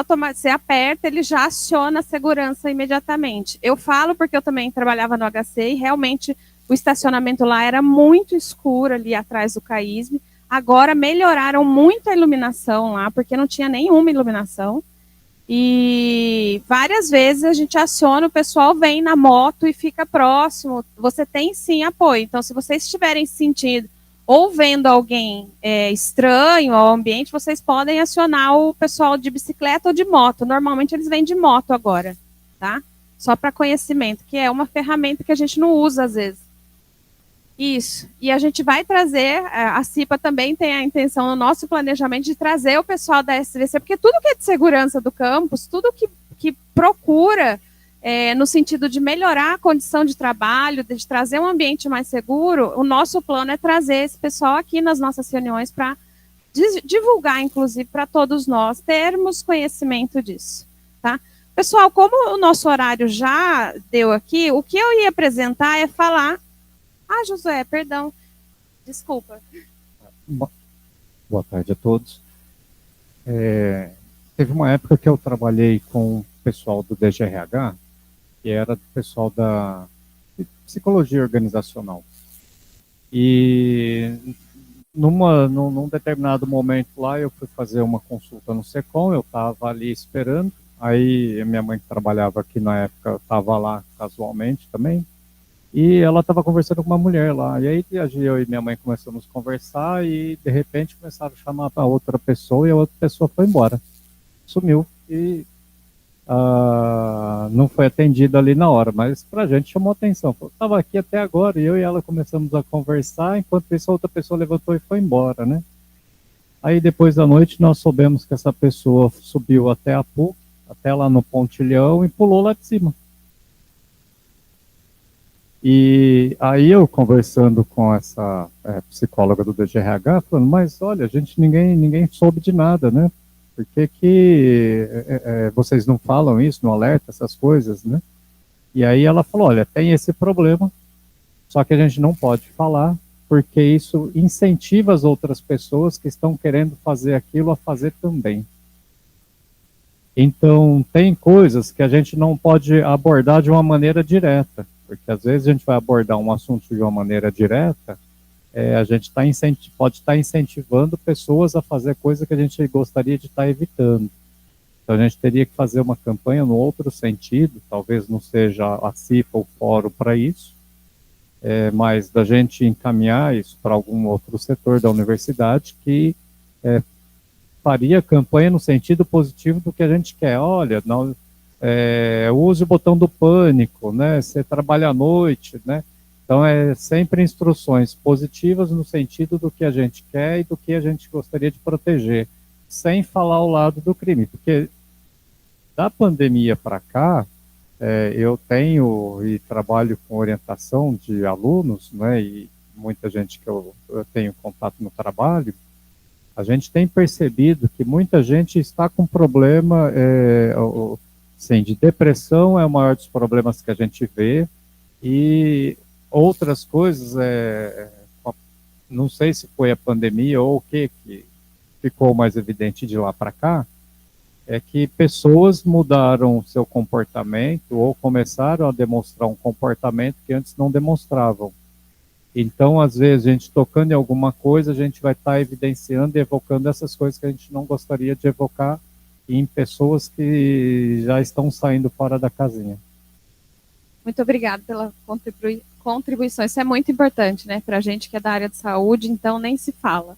aperta, ele já aciona a segurança imediatamente. Eu falo porque eu também trabalhava no HC e realmente o estacionamento lá era muito escuro ali atrás do CAISM. Agora melhoraram muito a iluminação lá, porque não tinha nenhuma iluminação. E várias vezes a gente aciona, o pessoal vem na moto e fica próximo. Você tem sim apoio. Então, se vocês estiverem sentindo ou vendo alguém estranho ao ambiente, vocês podem acionar o pessoal de bicicleta ou de moto. Normalmente eles vêm de moto agora, tá? Só para conhecimento, que é uma ferramenta que a gente não usa às vezes. Isso. E a gente vai trazer, a CIPA também tem a intenção no nosso planejamento de trazer o pessoal da SVC, porque tudo que é de segurança do campus, tudo que que procura, no sentido de melhorar a condição de trabalho, de trazer um ambiente mais seguro, o nosso plano é trazer esse pessoal aqui nas nossas reuniões para divulgar, inclusive, para todos nós termos conhecimento disso, tá? Pessoal, como o nosso horário já deu aqui, o que eu ia apresentar é falar... Ah, Josué, perdão, desculpa.
Boa tarde a todos. Teve uma época que eu trabalhei com o pessoal do DGRH, que era do pessoal da psicologia organizacional. E num determinado momento lá, eu fui fazer uma consulta no SECOM, eu estava ali esperando, aí minha mãe que trabalhava aqui na época estava lá casualmente também, e ela estava conversando com uma mulher lá, e aí eu e minha mãe começamos a conversar, e de repente começaram a chamar para outra pessoa, e a outra pessoa foi embora, sumiu, e não foi atendida ali na hora, mas pra gente chamou atenção. Eu estava aqui até agora e eu e ela começamos a conversar, enquanto isso a outra pessoa levantou e foi embora, né? Aí depois da noite nós soubemos que essa pessoa subiu até a PUC, até lá no Pontilhão e pulou lá de cima. E aí eu conversando com essa psicóloga do DGRH, falando, mas olha, ninguém soube de nada, né? Por que vocês não falam isso, não alertam essas coisas, né? E aí ela falou, olha, tem esse problema, só que a gente não pode falar, porque isso incentiva as outras pessoas que estão querendo fazer aquilo a fazer também. Então, tem coisas que a gente não pode abordar de uma maneira direta, porque às vezes a gente vai abordar um assunto de uma maneira direta, a gente pode estar incentivando pessoas a fazer coisa que a gente gostaria de estar evitando. Então a gente teria que fazer uma campanha no outro sentido, talvez não seja a CIPA o fórum para isso, mas da gente encaminhar isso para algum outro setor da universidade que faria campanha no sentido positivo do que a gente quer. Olha, não, use o botão do pânico, né? Você trabalha à noite, né? Então, sempre instruções positivas no sentido do que a gente quer e do que a gente gostaria de proteger, sem falar o lado do crime. Porque da pandemia para cá, eu tenho e trabalho com orientação de alunos, né, e muita gente que eu tenho contato no trabalho, a gente tem percebido que muita gente está com problema assim, de depressão, é o maior dos problemas que a gente vê, e outras coisas, não sei se foi a pandemia ou o que ficou mais evidente de lá para cá, é que pessoas mudaram seu comportamento ou começaram a demonstrar um comportamento que antes não demonstravam. Então, às vezes, a gente tocando em alguma coisa, a gente vai estar evidenciando e evocando essas coisas que a gente não gostaria de evocar em pessoas que já estão saindo fora da casinha.
Muito obrigada pela contribuição. Isso é muito importante, né, para a gente que é da área de saúde, então nem se fala.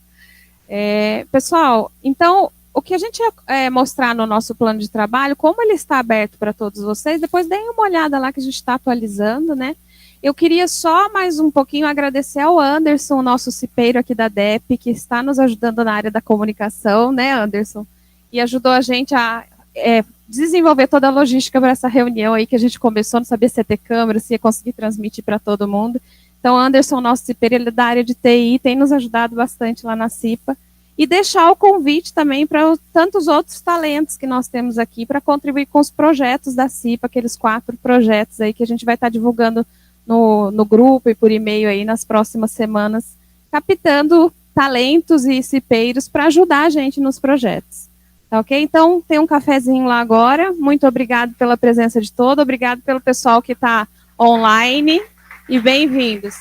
Pessoal, então, o que a gente ia mostrar no nosso plano de trabalho, como ele está aberto para todos vocês, depois deem uma olhada lá que a gente está atualizando, né? Eu queria só mais um pouquinho agradecer ao Anderson, o nosso cipeiro aqui da DEP, que está nos ajudando na área da comunicação, né, Anderson? E ajudou a gente a desenvolver toda a logística para essa reunião aí que a gente começou, não sabia se ia ter câmera, se ia conseguir transmitir para todo mundo. Então, Anderson, nosso cipeiro, ele é da área de TI, tem nos ajudado bastante lá na CIPA. E deixar o convite também para tantos outros talentos que nós temos aqui para contribuir com os projetos da CIPA, aqueles 4 projetos aí que a gente vai estar divulgando no grupo e por e-mail aí nas próximas semanas, captando talentos e cipeiros para ajudar a gente nos projetos. Tá ok? Então, tem um cafezinho lá agora. Muito obrigado pela presença de todos, obrigado pelo pessoal que está online e bem-vindos.